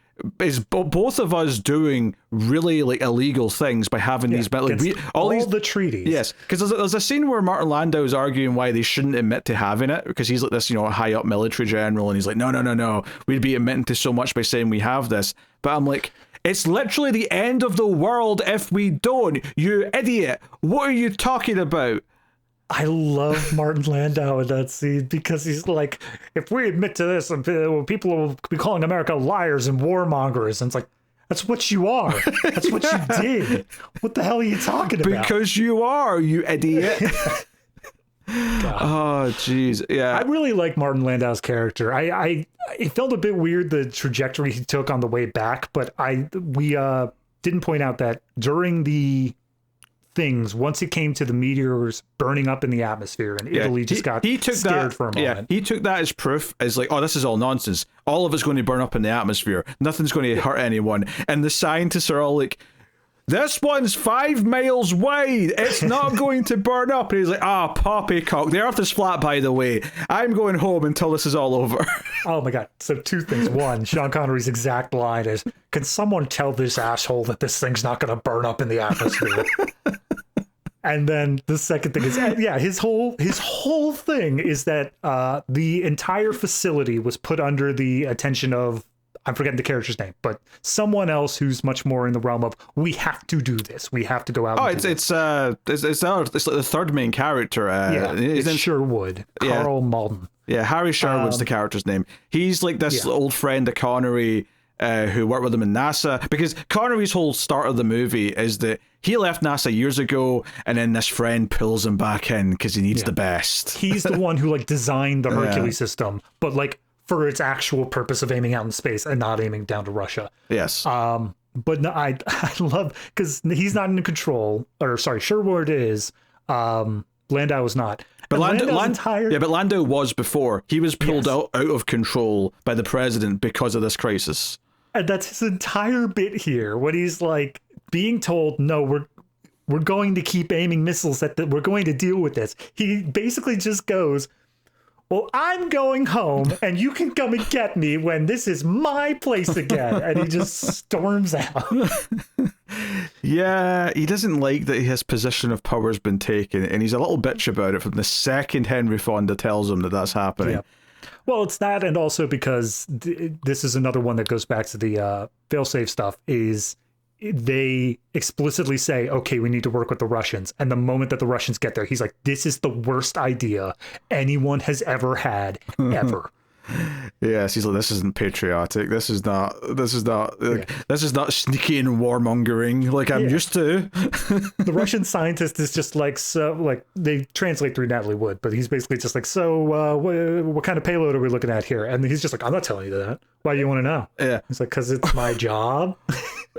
is both of us doing really like illegal things by having these like all the treaties. Yes, because there's a scene where Martin Landau is arguing why they shouldn't admit to having it, because he's like this, high up military general, and he's like, no, we'd be admitting to so much by saying we have this. But I'm like, it's literally the end of the world if we don't, you idiot. What are you talking about? I love Martin Landau in that scene because he's like, if we admit to this, people will be calling America liars and warmongers. And it's like, that's what you are. That's what you did. What the hell are you talking about? Because you are, you idiot. Oh, jeez. Yeah. I really like Martin Landau's character. It felt a bit weird, the trajectory he took on the way back, but we didn't point out that during the things, once it came to the meteors burning up in the atmosphere, and Italy just got scared for a moment. Yeah, he took that as proof, as like, oh, this is all nonsense. All of it's going to burn up in the atmosphere. Nothing's going to hurt anyone. And the scientists are all like, this one's 5 miles wide. It's not going to burn up. And he's like, poppycock. The earth is flat, by the way. I'm going home until this is all over. Oh my God. So 2 things. One, Sean Connery's exact line is, can someone tell this asshole that this thing's not going to burn up in the atmosphere? And then the second thing is, his whole thing is that the entire facility was put under the attention of, I'm forgetting the character's name, but someone else who's much more in the realm of, we have to do this. We have to go out. Oh, it's like the third main character. It's Sherwood, Karl Malden. Yeah, Harry Sherwood's the character's name. He's like this old friend of Connery, who worked with him in NASA, because Connery's whole start of the movie is that he left NASA years ago, and then this friend pulls him back in because he needs the best. He's the one who like designed the Hercules system, but like for its actual purpose of aiming out in space and not aiming down to Russia. Yes. But no, I love, because he's not in control, or sorry, Sherwood is. Landau is not. But Landau was before. He was pulled out of control by the president because of this crisis. And that's his entire bit here, when he's like being told, no, we're going to keep aiming missiles at we're going to deal with this. He basically just goes, well, I'm going home, and you can come and get me when this is my place again. And he just storms out. Yeah, he doesn't like that his position of power has been taken, and he's a little bitch about it from the second Henry Fonda tells him that that's happening. Yeah. Well, it's that, and also because this is another one that goes back to the failsafe stuff, is they explicitly say, okay, we need to work with the Russians. And the moment that the Russians get there, he's like, this is the worst idea anyone has ever had, ever. Yes, he's like, this isn't patriotic. This is not sneaky and warmongering like I'm used to. The Russian scientist is just like, so like they translate through Natalie Wood, but he's basically just like, so what kind of payload are we looking at here? And he's just like, I'm not telling you that. Why do you want to know? Yeah. He's like, because it's my job.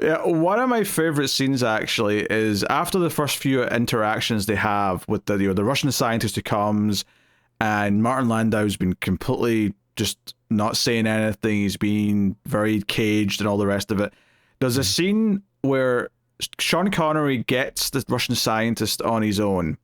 Yeah, one of my favorite scenes actually is after the first few interactions they have with the Russian scientist who comes, and Martin Landau's been completely just not saying anything. He's been very caged and all the rest of it. There's a scene where Sean Connery gets the Russian scientist on his own,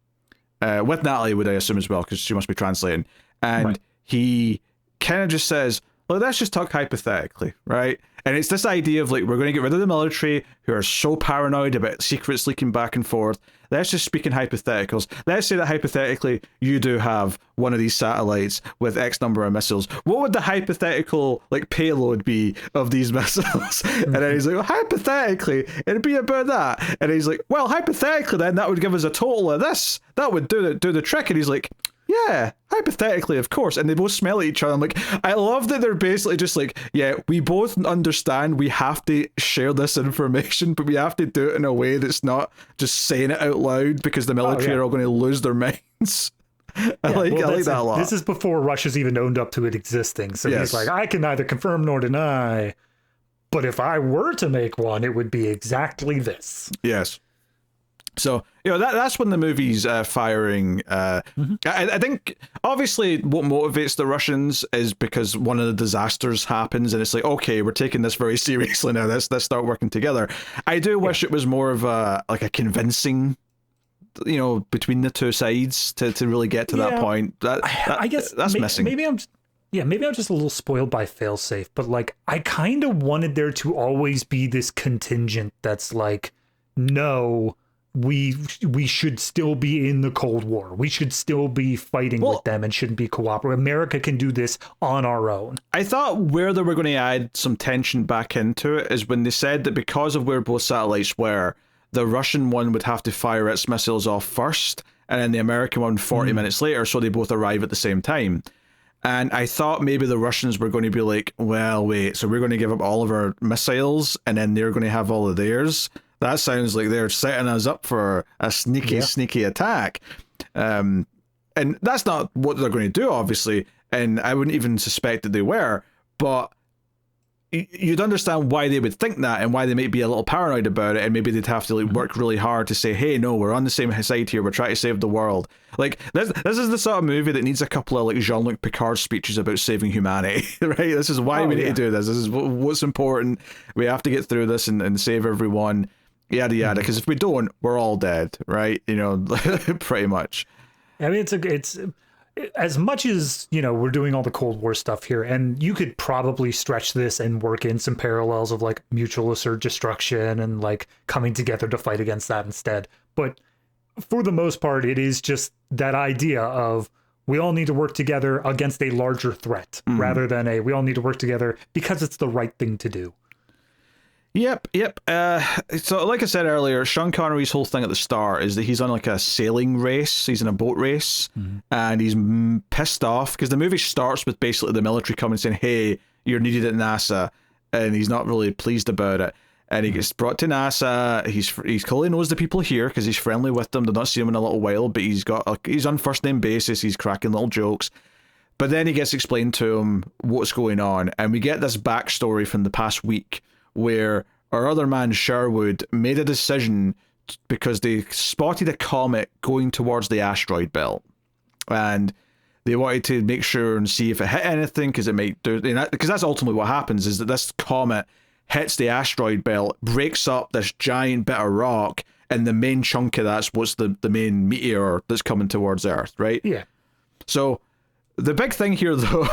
with Natalie, would I assume as well, because she must be translating, and he kind of just says, well, let's just talk hypothetically, right? And it's this idea of like, we're going to get rid of the military who are so paranoid about secrets leaking back and forth. Let's just speak in hypotheticals. Let's say that hypothetically you do have one of these satellites with X number of missiles. What would the hypothetical like payload be of these missiles? And then he's like, well, hypothetically, it'd be about that. And he's like, well, hypothetically, then that would give us a total of this. That would do the trick. And he's like, yeah, hypothetically, of course. And they both smell at each other. I'm like, I love that they're basically just like, yeah, we both understand we have to share this information, but we have to do it in a way that's not just saying it out loud because the military are all going to lose their minds. I like that a lot. This is before Russia's even owned up to it existing. So he's like, I can neither confirm nor deny, but if I were to make one, it would be exactly this. Yes. So, that's when the movie's firing. I think, obviously, what motivates the Russians is because one of the disasters happens, and it's like, okay, we're taking this very seriously now. Let's start working together. I do wish it was more of a convincing, between the two sides to really get to that point. I guess that's missing. Yeah, maybe I'm just a little spoiled by failsafe, but like I kind of wanted there to always be this contingent that's like, no, we should still be in the Cold War. We should still be fighting with them and shouldn't be cooperative. America can do this on our own. I thought where they were going to add some tension back into it is when they said that because of where both satellites were, the Russian one would have to fire its missiles off first, and then the American one 40 minutes later, so they both arrive at the same time. And I thought maybe the Russians were going to be like, well, wait, so we're going to give up all of our missiles, and then they're going to have all of theirs? That sounds like they're setting us up for a sneaky attack. And that's not what they're going to do, obviously, and I wouldn't even suspect that they were, but you'd understand why they would think that and why they might be a little paranoid about it, and maybe they'd have to like work really hard to say, hey, no, we're on the same side here, we're trying to save the world. Like this is the sort of movie that needs a couple of like Jean-Luc Picard speeches about saving humanity. Right, this is why we need to do this is what's important, we have to get through this and save everyone, yada yada, because if we don't, we're all dead, right? You know, pretty much. I mean, it's as much as, you know, we're doing all the Cold War stuff here, and you could probably stretch this and work in some parallels of like mutual assured destruction and like coming together to fight against that instead. But for the most part, it is just that idea of we all need to work together against a larger threat rather than we all need to work together because it's the right thing to do. Yep. So like I said earlier, Sean Connery's whole thing at the start is that he's on like a sailing race. He's in a boat race, and he's pissed off because the movie starts with basically the military coming saying, hey, you're needed at NASA, and he's not really pleased about it. And he gets brought to NASA. He's clearly knows the people here because he's friendly with them. They've not seen him in a little while, but he's on first name basis. He's cracking little jokes. But then he gets explained to him what's going on, and we get this backstory from the past week where our other man Sherwood made a decision because they spotted a comet going towards the asteroid belt, and they wanted to make sure and see if it hit anything, because it might do, because that's ultimately what happens, is that this comet hits the asteroid belt, breaks up this giant bit of rock, and the main chunk of that's what's the main meteor that's coming towards Earth, right? Yeah. So the big thing here, though,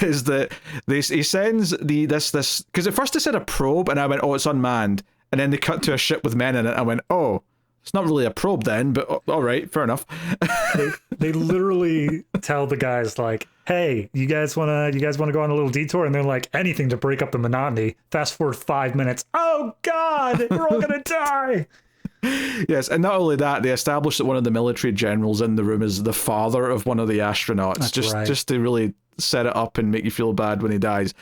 is that he sends this because at first they said a probe, and I went, oh, it's unmanned, and then they cut to a ship with men in it. I went, oh, it's not really a probe then, but all right, fair enough. they literally tell the guys like, hey, you guys wanna go on a little detour, and they're like, anything to break up the monotony. Fast forward 5 minutes. Oh God, we're all gonna die. Yes, and not only that, they established that one of the military generals in the room is the father of one of the astronauts. That's just to really set it up and make you feel bad when he dies.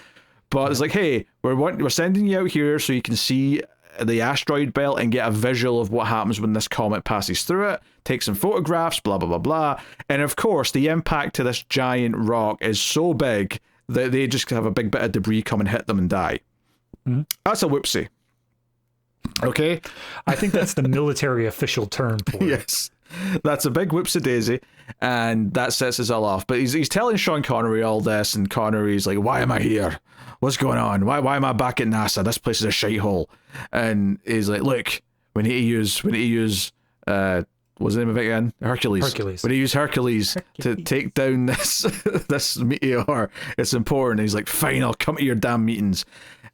But it's like, hey, we're sending you out here so you can see the asteroid belt and get a visual of what happens when this comet passes through it, take some photographs, blah blah blah blah. And of course, the impact to this giant rock is so big that they just have a big bit of debris come and hit them and die. That's a whoopsie. Okay, I think that's the military official term for it. Yes, that's a big whoopsie daisy, and that sets us all off. But he's telling Sean Connery all this, and Connery's like, "Why am I here? What's going on? Why am I back at NASA? This place is a shithole." And he's like, "Look, we need to use what's the name of it again? Hercules. When he used Hercules to take down this meteor, it's important." And he's like, "Fine, I'll come to your damn meetings."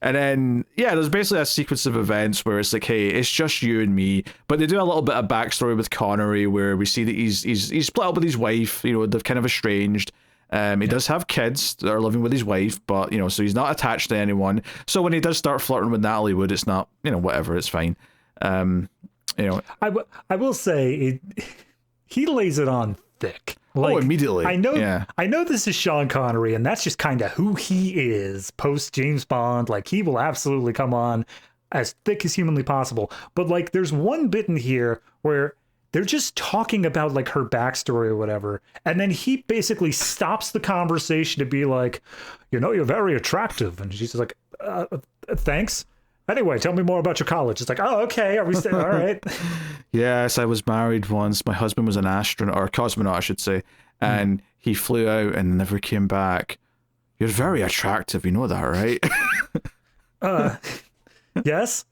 And then, yeah, there's basically a sequence of events where it's like, hey, it's just you and me. But they do a little bit of backstory with Connery where we see that he's split up with his wife. You know, they're kind of estranged. He does have kids that are living with his wife, but, you know, so he's not attached to anyone. So when he does start flirting with Natalie Wood, it's not, you know, whatever, it's fine. You know, I will say he lays it on thick. Like, immediately. I know this is Sean Connery, and that's just kind of who he is post James Bond. Like, he will absolutely come on as thick as humanly possible. But like, there's one bit in here where they're just talking about like her backstory or whatever, and then he basically stops the conversation to be like, you know, you're very attractive, and she's like, thanks. Anyway, tell me more about your college. It's like, oh, okay. Are we still all right? Yes, I was married once. My husband was an astronaut, or a cosmonaut, I should say, and he flew out and never came back. You're very attractive, you know that, right? Yes.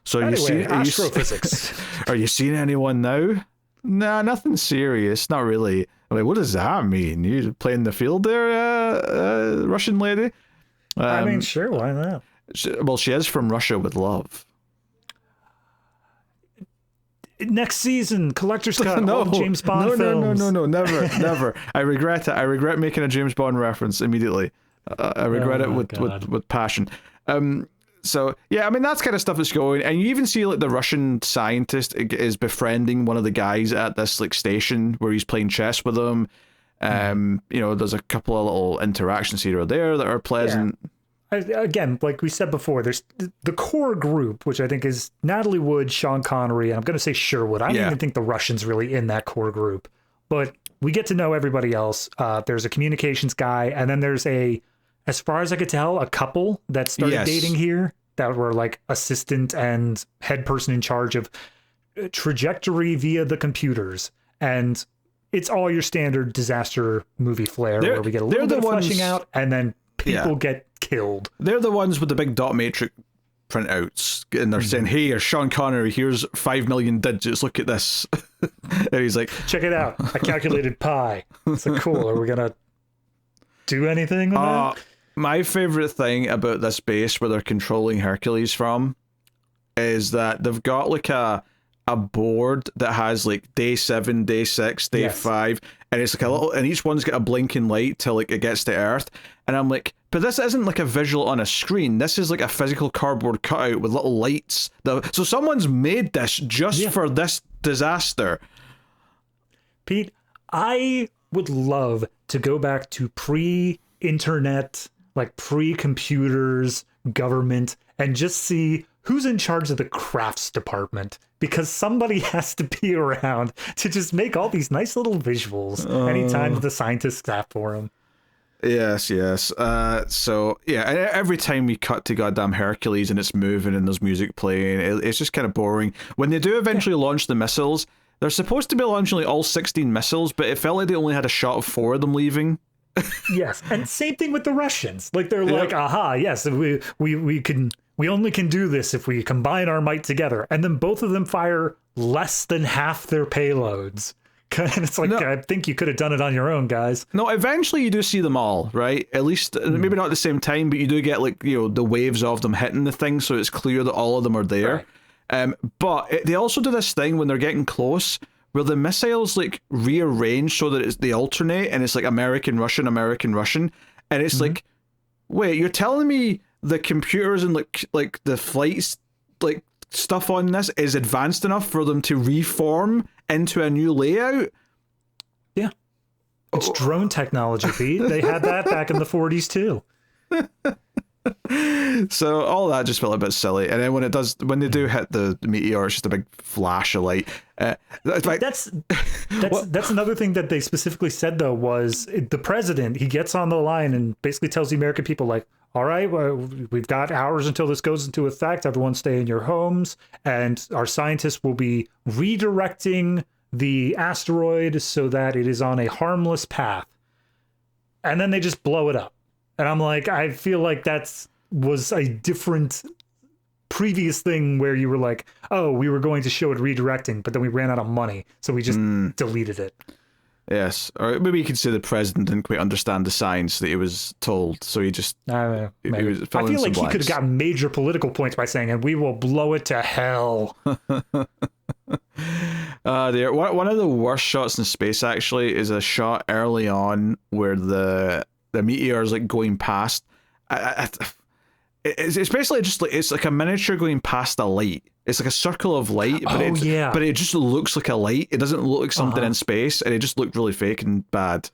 So anyway, astrophysics. Are you seeing anyone now? Nah, nothing serious. Not really. I'm like, what does that mean? You playing the field there, Russian lady? I mean, sure, why not? She is from Russia with love. Next season, Collector's Cut, all the James Bond films. No, never. I regret it. I regret making a James Bond reference immediately. I regret it with passion. So yeah, I mean that's kind of stuff that's going, and you even see like the Russian scientist is befriending one of the guys at this like station where he's playing chess with them. You know, there's a couple of little interactions here or there that are pleasant. Yeah. Again, like we said before, there's the core group, which I think is Natalie Wood, Sean Connery, and I'm going to say Sherwood. I don't even think the Russian's really in that core group, but we get to know everybody else. There's a communications guy, and then there's as far as I could tell, a couple that started dating here that were like assistant and head person in charge of trajectory via the computers. And it's all your standard disaster movie flair where we get a little bit of fleshing out and then people get killed. They're the ones with the big dot matrix printouts, and they're saying, "Hey, Sean Connery, here's 5 million digits. Look at this." And he's like, "Check it out. I calculated pi." It's like, cool. Are we gonna do anything with that? My favorite thing about this base where they're controlling Hercules from is that they've got like a board that has like day 7, day 6, day 5, and it's like a little, and each one's got a blinking light till like it gets to Earth, and I'm like, but this isn't like a visual on a screen. This is like a physical cardboard cutout with little lights. So someone's made this just for this disaster. Pete, I would love to go back to pre-internet, like pre-computers, government, and just see who's in charge of the crafts department, because somebody has to be around to just make all these nice little visuals anytime the scientists ask for them. Yes. So yeah, every time we cut to goddamn Hercules and it's moving and there's music playing, it's just kind of boring. When they do eventually launch the missiles, they're supposed to be launching like all 16 missiles, but it felt like they only had a shot of 4 of them leaving. Yes, and same thing with the Russians. Like they're like, aha, yes, we only can do this if we combine our might together, and then both of them fire less than half their payloads. And it's like, I think you could have done it on your own, guys. No, eventually you do see them all, right? At least, maybe not at the same time, but you do get like, you know, the waves of them hitting the thing, so it's clear that all of them are there. Right. But they also do this thing when they're getting close, where the missiles like rearrange so that they alternate, and it's like American, Russian, and it's like, wait, you're telling me the computers and like the flights like stuff on this is advanced enough for them to reform into a new layout? Yeah, it's drone technology, Pete. They had that back in the 40s too. So all that just felt a bit silly, and then when they do hit the meteor, it's just a big flash of light. That's another thing that they specifically said though, was the president, he gets on the line and basically tells the American people like, all right, well, we've got hours until this goes into effect. Everyone stay in your homes, and our scientists will be redirecting the asteroid so that it is on a harmless path. And then they just blow it up. And I'm like, I feel like was a different previous thing where you were like, oh, we were going to show it redirecting, but then we ran out of money, so we just deleted it. Yes, or maybe you could say the president didn't quite understand the science that he was told, so he just... I feel like he could have gotten major political points by saying, and we will blow it to hell. One of the worst shots in space, actually, is a shot early on where the meteor is like going past. It's basically just like, it's like a miniature going past a light. It's like a circle of light, but it just looks like a light. It doesn't look like something in space, and it just looked really fake and bad.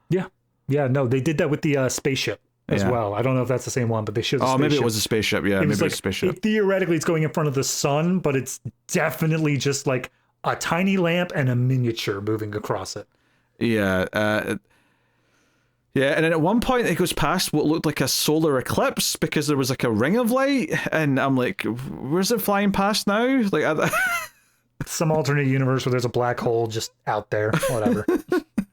Yeah, no, they did that with the spaceship as well. I don't know if that's the same one, but they showed the spaceship. Maybe it was a spaceship. Yeah, maybe it was a spaceship. Theoretically, it's going in front of the sun, but it's definitely just like a tiny lamp and a miniature moving across it. Yeah. Yeah, and then at one point it goes past what looked like a solar eclipse because there was like a ring of light, and I'm like, where's it flying past now? Like, some alternate universe where there's a black hole just out there, whatever.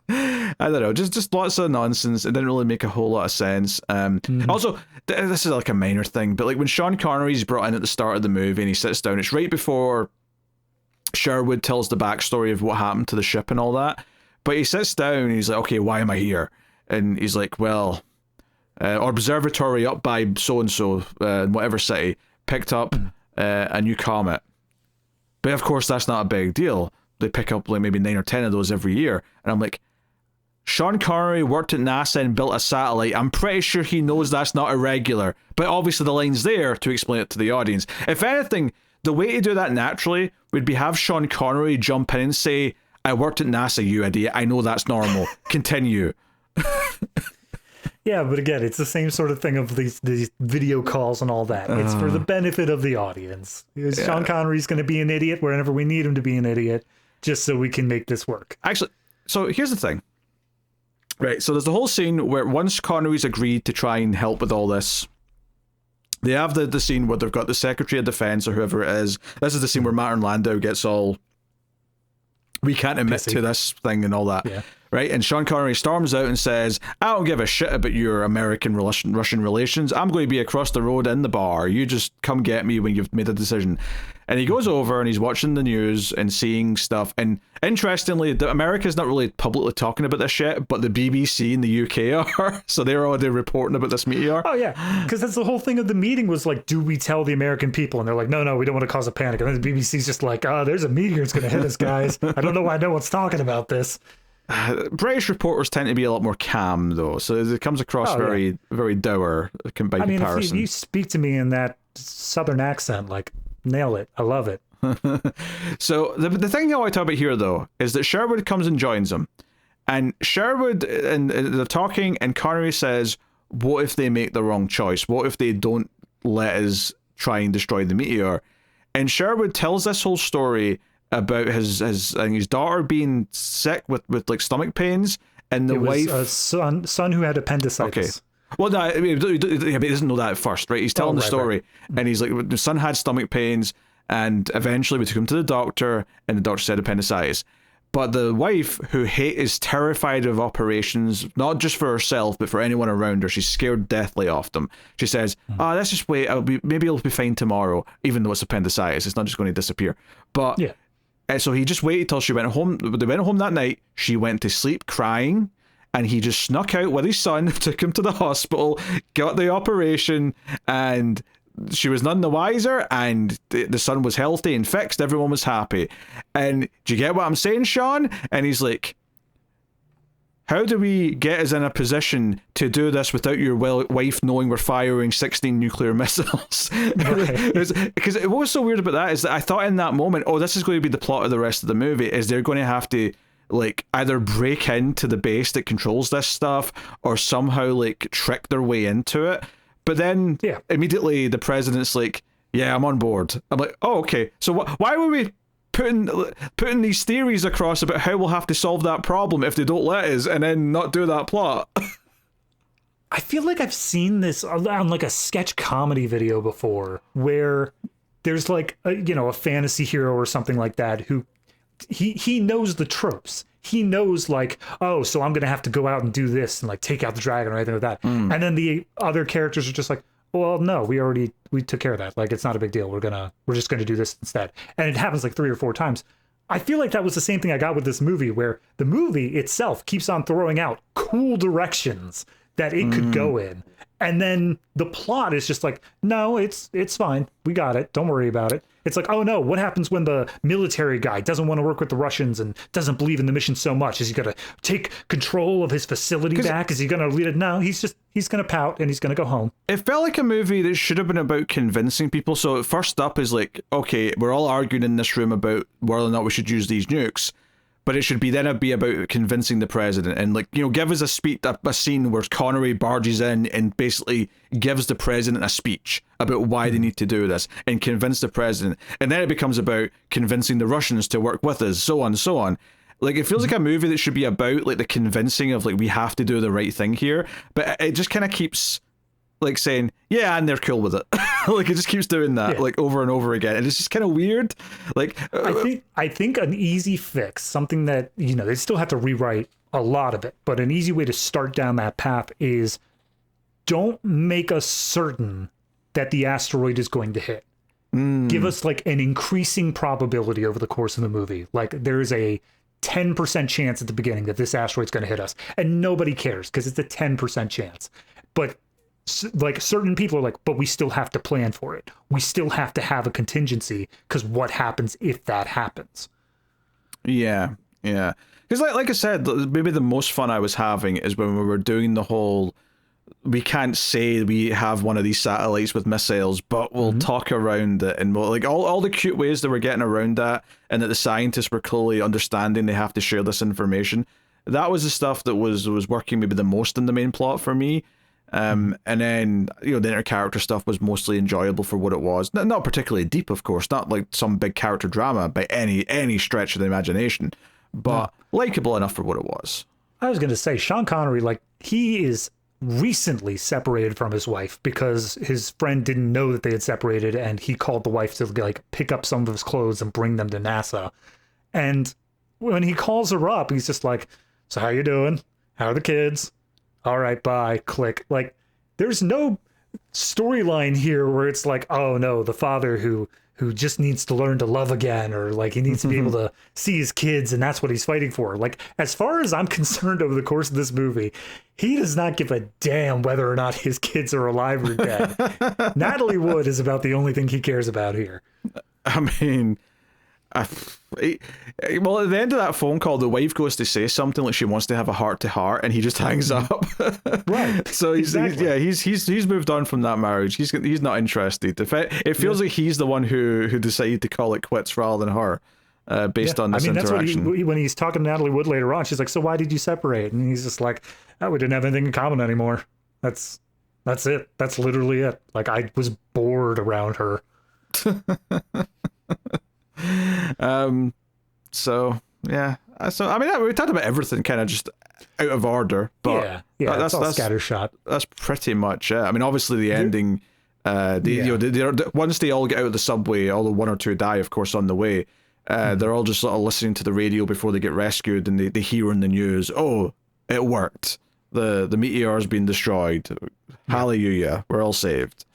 I don't know, just lots of nonsense. It didn't really make a whole lot of sense. Also, this is like a minor thing, but like when Sean Connery's brought in at the start of the movie and he sits down, it's right before Sherwood tells the backstory of what happened to the ship and all that. But he sits down and he's like, okay, why am I here? And he's like, well, observatory up by so-and-so in whatever city picked up a new comet. But of course, that's not a big deal. They pick up like maybe 9 or 10 of those every year. And I'm like, Sean Connery worked at NASA and built a satellite. I'm pretty sure he knows that's not irregular. But obviously the line's there to explain it to the audience. If anything, the way to do that naturally would be have Sean Connery jump in and say, I worked at NASA, you idiot. I know that's normal. Continue. Yeah, but again, it's the same sort of thing of these video calls and all that. It's for the benefit of the audience. Sean Connery's going to be an idiot wherever we need him to be an idiot, just so we can make this work. Actually, so here's the thing. Right, so there's the whole scene where once Connery's agreed to try and help with all this, they have the scene where they've got the Secretary of Defense or whoever it is. This is the scene where Martin Landau gets all, we can't admit to this thing and all that. Yeah. Right? And Sean Connery storms out and says, I don't give a shit about your American-Russian relations. I'm going to be across the road in the bar. You just come get me when you've made a decision. And he goes over and he's watching the news and seeing stuff. And interestingly, America's not really publicly talking about this shit, but the BBC and the UK are. So they're already reporting about this meteor. Oh, yeah. Because that's the whole thing of the meeting was like, do we tell the American people? And they're like, no, we don't want to cause a panic. And then the BBC's just like, there's a meteor that's going to hit us, guys. I don't know why no one's talking about this. British reporters tend to be a lot more calm, though, so it comes across very dour by comparison. If you speak to me in that southern accent, like, nail it. I love it. So the thing I want to talk about here, though, is that Sherwood comes and joins them, and Sherwood and they're talking, and Connery says, "What if they make the wrong choice? What if they don't let us try and destroy the meteor?" And Sherwood tells this whole story about his daughter being sick with like stomach pains, and the wife, a son who had appendicitis. Okay. Well, no, he doesn't know that at first, right? He's telling the story, and he's like, the son had stomach pains, and eventually we took him to the doctor, and the doctor said appendicitis. But the wife, who is terrified of operations, not just for herself, but for anyone around her, she's scared deathly of them. She says, let's just wait, maybe it'll be fine tomorrow, even though it's appendicitis, it's not just going to disappear. But yeah. So he just waited till she went home. They went home that night. She went to sleep crying, and he just snuck out with his son, took him to the hospital, got the operation, and she was none the wiser, and the son was healthy and fixed. Everyone was happy. And do you get what I'm saying, Sean? And he's like, how do we get us in a position to do this without your wife knowing we're firing 16 nuclear missiles? Because what was so weird about that is that I thought in that moment, this is going to be the plot of the rest of the movie, is they're going to have to like either break into the base that controls this stuff or somehow like trick their way into it. But then immediately the president's like, yeah, I'm on board. I'm like, oh, okay. So why were we putting these theories across about how we'll have to solve that problem if they don't let us, and then not do that plot? I feel like I've seen this on like a sketch comedy video before, where there's like a fantasy hero or something like that who he knows the tropes. He knows like, so I'm gonna have to go out and do this and like take out the dragon or anything like that. And then the other characters are just like, well, no, we took care of that. Like, it's not a big deal. We're just gonna do this instead. And it happens like 3 or 4 times. I feel like that was the same thing I got with this movie, where the movie itself keeps on throwing out cool directions that it could go in. And then the plot is just like, no, it's fine. We got it. Don't worry about it. It's like, oh no, what happens when the military guy doesn't want to work with the Russians and doesn't believe in the mission so much? Is he going to take control of his facility back? Is he going to lead it? No, he's going to pout and he's going to go home. It felt like a movie that should have been about convincing people. So first up is like, okay, we're all arguing in this room about whether or not we should use these nukes. But it should be about convincing the president and give us a scene where Connery barges in and basically gives the president a speech about why they need to do this and convince the president. And then it becomes about convincing the Russians to work with us, so on and so on. Like, it feels like a movie that should be about like the convincing of like, we have to do the right thing here. But it just kind of keeps like saying, yeah, and they're cool with it. Like, it just keeps doing that like over and over again, and it's just kind of weird. Like, I think an easy fix, something that they still have to rewrite a lot of it, but an easy way to start down that path is don't make us certain that the asteroid is going to hit. Give us like an increasing probability over the course of the movie. Like there's a 10% chance at the beginning that this asteroid's going to hit us, and nobody cares because it's a 10% chance. But like certain people are like, but we still have to plan for it. We still have to have a contingency because what happens if that happens? Yeah, yeah. Because like I said, maybe the most fun I was having is when we were doing the whole, we can't say we have one of these satellites with missiles, but we'll talk around it, and we'll, like all the cute ways that we're getting around that, and that the scientists were clearly understanding they have to share this information. That was the stuff that was working maybe the most in the main plot for me. And then, you know, the inter-character stuff was mostly enjoyable for what it was. Not particularly deep, of course, not like some big character drama by any stretch of the imagination, but likable enough for what it was. I was going to say, Sean Connery, like, he is recently separated from his wife because his friend didn't know that they had separated, and he called the wife to, like, pick up some of his clothes and bring them to NASA. And when he calls her up, he's just like, so how you doing? How are the kids? All right, bye, click. Like, there's no storyline here where it's like, oh no, the father who just needs to learn to love again, or like he needs to be able to see his kids, and that's what he's fighting for. Like, as far as I'm concerned, over the course of this movie, he does not give a damn whether or not his kids are alive or dead. Natalie Wood is about the only thing he cares about here. I mean, well, at the end of that phone call, the wife goes to say something like she wants to have a heart-to-heart, and he just hangs up. Right. So he's moved on from that marriage. He's not interested. It feels like he's the one who decided to call it quits rather than her, based on this interaction. That's what when he's talking to Natalie Wood later on, she's like, "So why did you separate?" And he's just like, "Oh, we didn't have anything in common anymore. That's it. That's literally it. Like, I was bored around her." So yeah, so I mean, we talked about everything kind of just out of order, but that's all scattershot. That's pretty much it. I mean, obviously the ending, you know, once they all get out of the subway, all the one or two die, of course, on the way. They're all just sort of listening to the radio before they get rescued, and they hear in the news, oh, it worked. The Meteor's been destroyed. Hallelujah, we're all saved.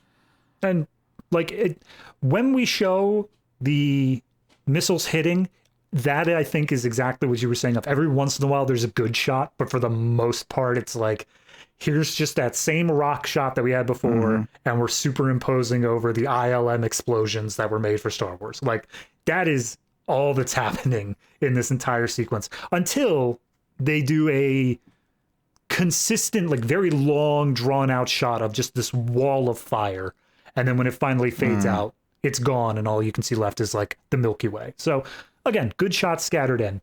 And like when we show the missiles hitting, that I think is exactly what you were saying. Of every once in a while there's a good shot, but for the most part it's like, here's just that same rock shot that we had before, and we're superimposing over the ILM explosions that were made for Star Wars. Like, that is all that's happening in this entire sequence until they do a consistent, like very long drawn out shot of just this wall of fire, and then when it finally fades out, it's gone, and all you can see left is like the Milky Way. So again, good shots scattered in.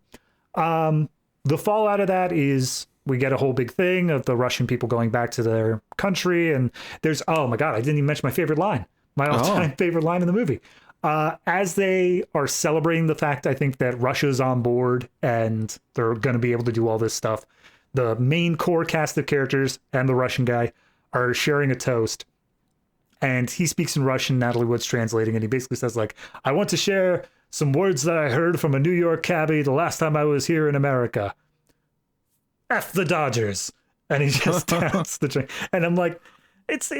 The fallout of that is we get a whole big thing of the Russian people going back to their country, and there's, oh my God, I didn't even mention my favorite line, my all-time favorite line in the movie. As they are celebrating the fact, I think, that Russia's on board and they're going to be able to do all this stuff, the main core cast of characters and the Russian guy are sharing a toast. And he speaks in Russian, Natalie Wood's translating, and he basically says, like, I want to share some words that I heard from a New York cabbie the last time I was here in America. F the Dodgers. And he just downs the drink. And I'm like, it's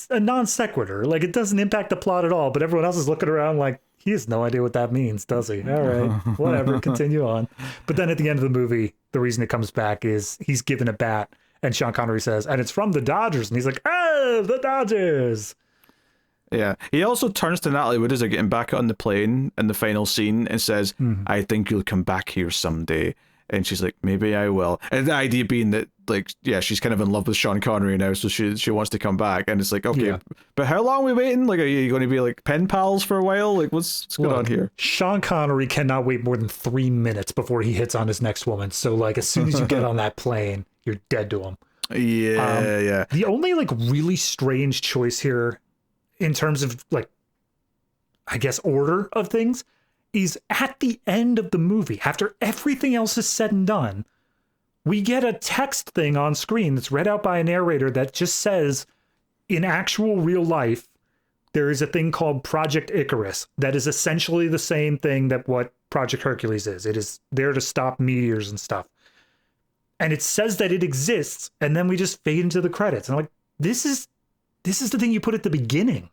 a non sequitur. Like, it doesn't impact the plot at all, but everyone else is looking around like, he has no idea what that means, does he? All right, whatever, continue on. But then at the end of the movie, the reason it comes back is he's given a bat, and Sean Connery says, and it's from the Dodgers. And he's like, oh, the Dodgers. Yeah. He also turns to Natalie Wood as they're getting back on the plane in the final scene and says, I think you'll come back here someday. And she's like, maybe I will. And the idea being that, like, yeah, she's kind of in love with Sean Connery now, so she wants to come back. And it's like, okay, but how long are we waiting? Like, are you going to be like pen pals for a while? Like, what's going on here? Sean Connery cannot wait more than 3 minutes before he hits on his next woman. So, like, as soon as you get on that plane, you're dead to him. Yeah. The only, like, really strange choice here in terms of, like, I guess, order of things is at the end of the movie, after everything else is said and done, we get a text thing on screen that's read out by a narrator that just says, in actual real life, there is a thing called Project Icarus that is essentially the same thing that what Project Hercules is. It is there to stop meteors and stuff. And it says that it exists, and then we just fade into the credits. And I'm like, this is the thing you put at the beginning.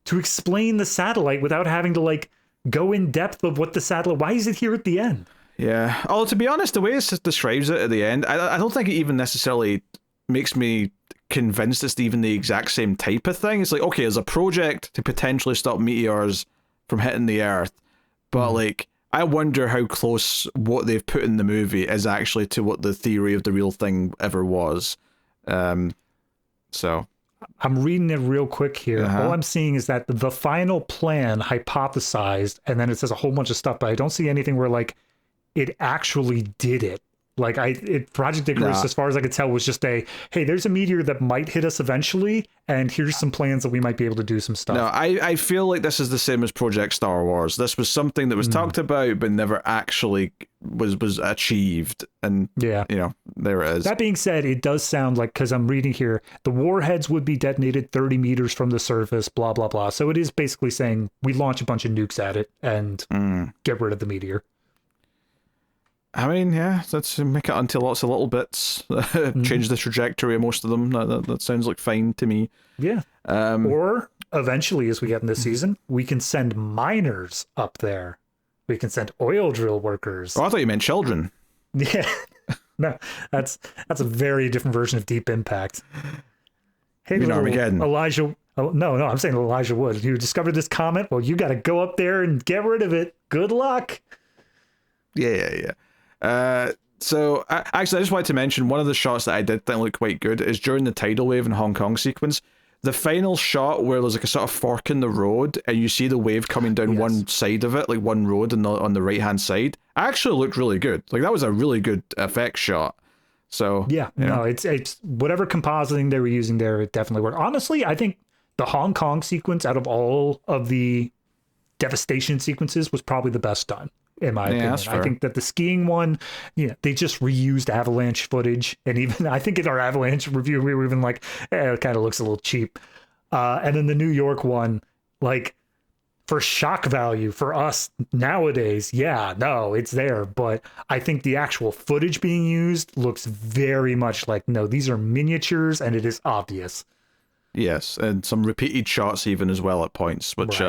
to explain the satellite without having to like go in depth of what the satellite. Why is it here at the end? Yeah. Although, to be honest, the way it describes it at the end, I don't think it even necessarily makes me convinced it's even the exact same type of thing. It's like, okay, there's a project to potentially stop meteors from hitting the Earth, but like, I wonder how close what they've put in the movie is actually to what the theory of the real thing ever was. So I'm reading it real quick here. All I'm seeing is that the final plan hypothesized, and then it says a whole bunch of stuff, but I don't see anything where like it actually did it. Like Project Icarus, as far as I could tell, was just hey, there's a meteor that might hit us eventually, and here's some plans that we might be able to do some stuff. No, I feel like this is the same as Project Star Wars. This was something that was talked about, but never actually was achieved. And, you know, there it is. That being said, it does sound like, because I'm reading here, the warheads would be detonated 30 meters from the surface, blah, blah, blah. So it is basically saying we launch a bunch of nukes at it and get rid of the meteor. I mean, yeah, let's make it into lots of little bits, change the trajectory of most of them. That sounds like fine to me. Yeah. Or eventually, as we get in this season, we can send miners up there. We can send oil drill workers. Oh, I thought you meant children. Yeah. No, that's a very different version of Deep Impact. Hey, you know, Armageddon. Elijah. Oh, no, I'm saying Elijah Wood. You discovered this comment? Well, you got to go up there and get rid of it. Good luck. Yeah. So actually, I just wanted to mention one of the shots that I did think looked quite good is during the tidal wave in Hong Kong sequence. The final shot where there's like a sort of fork in the road and you see the wave coming down one side of it, like one road on the right hand side, actually looked really good. Like that was a really good effect shot. So yeah, no, it's whatever compositing they were using there, it definitely worked. Honestly, I think the Hong Kong sequence out of all of the devastation sequences was probably the best done. In my opinion, I think that the skiing one, they just reused avalanche footage, and even I think in our avalanche review we were even like, it kind of looks a little cheap. And then the New York one, like for shock value for us nowadays, it's there, but I think the actual footage being used looks very much like these are miniatures, and it is obvious. Yes, and some repeated shots even as well at points, which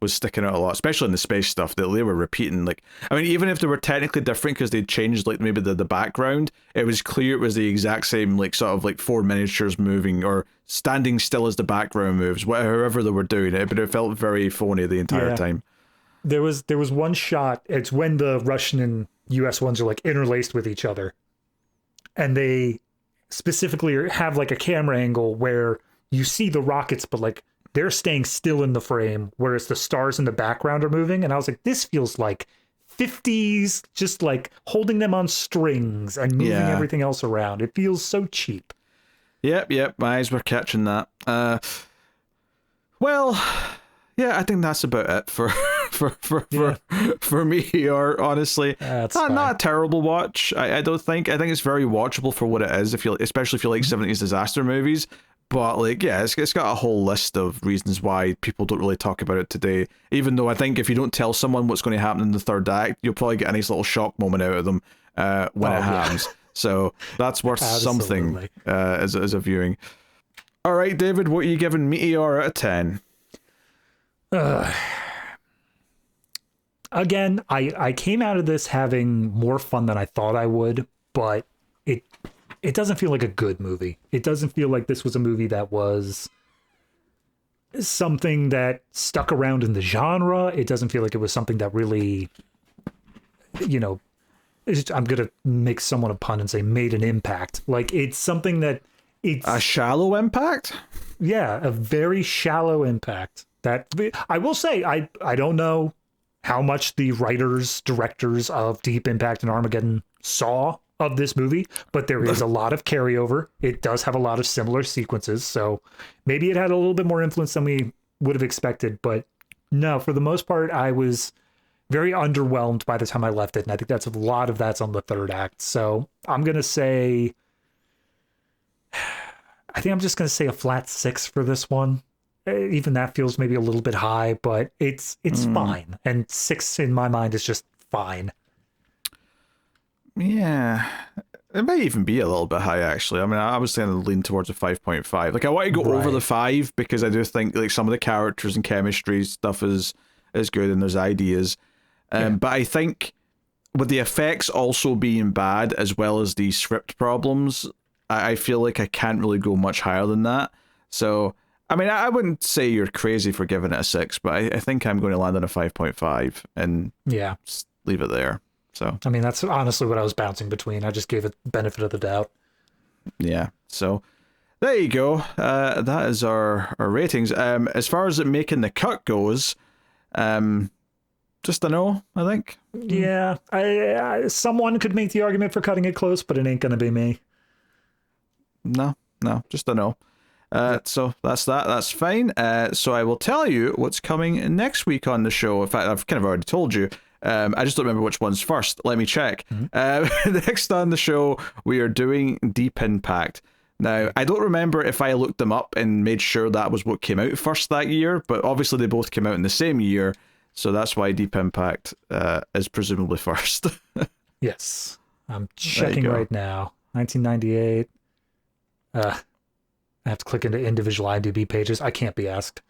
was sticking out a lot, especially in the space stuff that they were repeating. Like, I mean, even if they were technically different because they'd changed like maybe the background, it was clear it was the exact same, like sort of like four miniatures moving or standing still as the background moves, however they were doing it, but it felt very phony the entire time. There was one shot, it's when the Russian and US ones are like interlaced with each other, and they specifically have like a camera angle where you see the rockets, but like they're staying still in the frame, whereas the stars in the background are moving. And I was like, this feels like 50s, just like holding them on strings and moving everything else around. It feels so cheap. Yep. My eyes were catching that. Well, yeah, I think that's about it for Meteor, honestly. Not a terrible watch. I don't think. I think it's very watchable for what it is, especially if you like 70s disaster movies. But like, it's got a whole list of reasons why people don't really talk about it today. Even though I think if you don't tell someone what's going to happen in the third act, you'll probably get a nice little shock moment out of them when it happens. So that's worth something as a viewing. All right, David, what are you giving Meteor out of 10? Again, I came out of this having more fun than I thought I would, but it doesn't feel like a good movie. It doesn't feel like this was a movie that was something that stuck around in the genre. It doesn't feel like it was something that really, I'm going to make someone a pun and say made an impact. Like, it's something that it's... A shallow impact? Yeah, a very shallow impact. That I will say, I don't know how much the writers, directors of Deep Impact and Armageddon saw of this movie, but there is a lot of carryover. It does have a lot of similar sequences, so maybe it had a little bit more influence than we would have expected, but no, for the most part, I was very underwhelmed by the time I left it, and I think that's a lot of that's on the third act, so I'm just going to say a flat 6 for this one. Even that feels maybe a little bit high, but it's fine, and 6 in my mind is just fine. Yeah, It might even be a little bit high, actually. I mean, I was saying I'd lean towards a 5.5. Like, I want to go over the 5 because I do think like some of the characters and chemistry stuff is good and there's ideas. But I think with the effects also being bad as well as the script problems, I feel like I can't really go much higher than that. So, I mean, I wouldn't say you're crazy for giving it a 6, but I think I'm going to land on a 5.5 and just leave it there. So, I mean, that's honestly what I was bouncing between. I just gave it benefit of the doubt. Yeah. So there you go. That is our ratings. As far as it making the cut goes, just a no, I think. Yeah. I someone could make the argument for cutting it close, but it ain't going to be me. No, just a no. So that's that. That's fine. So I will tell you what's coming next week on the show. In fact, I've kind of already told you. I just don't remember which one's first. Let me check. Next on the show, we are doing Deep Impact. Now, I don't remember if I looked them up and made sure that was what came out first that year, but obviously they both came out in the same year, so that's why Deep Impact is presumably first. Yes. I'm checking right now. 1998. I have to click into individual IMDb pages. I can't be asked.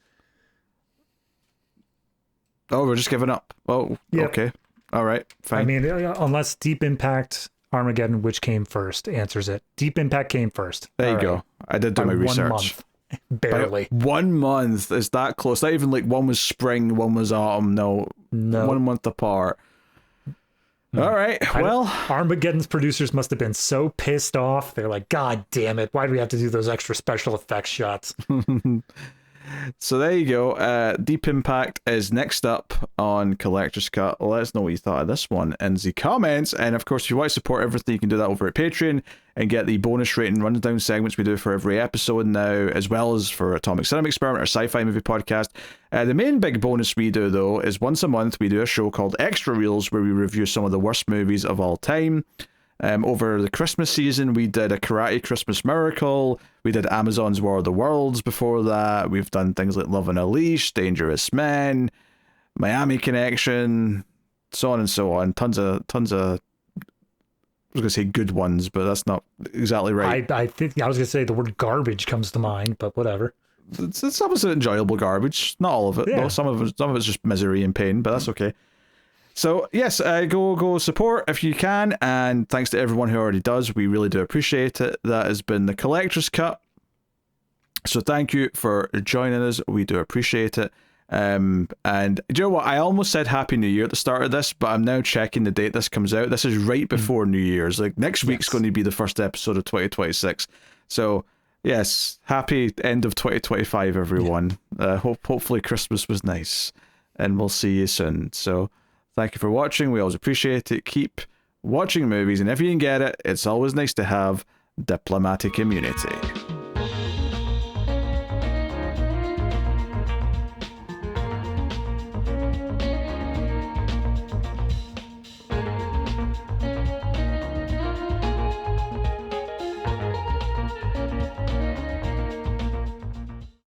Oh, we're just giving up. Oh, yep. Okay. All right, fine. I mean, unless Deep Impact, Armageddon, which came first, answers it. Deep Impact came first. There you go. I did do my research. 1 month. Barely. By 1 month is that close? Not even like one was spring, one was autumn. No. 1 month apart. All right. Well, Armageddon's producers must have been so pissed off. They're like, God damn it. Why do we have to do those extra special effects shots? So there you go. Deep Impact is next up on Collector's Cut. Let us know what you thought of this one in the comments. And of course, if you want to support everything, you can do that over at Patreon and get the bonus rating rundown segments we do for every episode now, as well as for Atomic Cinema Experiment, our sci-fi movie podcast. The main big bonus we do, though, is once a month we do a show called Extra Reels, where we review some of the worst movies of all time. Over the Christmas season, we did a Karate Christmas Miracle. We did Amazon's War of the Worlds before that. We've done things like Love on a Leash, Dangerous Men, Miami Connection, so on and so on. Tons of I was going to say good ones, but that's not exactly right. I think I was going to say the word garbage comes to mind, but whatever. It's obviously enjoyable garbage. Not all of it, though. Some of it's just misery and pain, but that's okay. So, yes, go support if you can, and thanks to everyone who already does. We really do appreciate it. That has been the Collector's Cut. So thank you for joining us. We do appreciate it. And do you know what? I almost said Happy New Year at the start of this, but I'm now checking the date this comes out. This is right before New Year's. Like, next week's going to be the first episode of 2026. So, yes, happy end of 2025, everyone. Hopefully Christmas was nice, and we'll see you soon. So, thank you for watching. We always appreciate it. Keep watching movies, and if you can get it, it's always nice to have diplomatic immunity.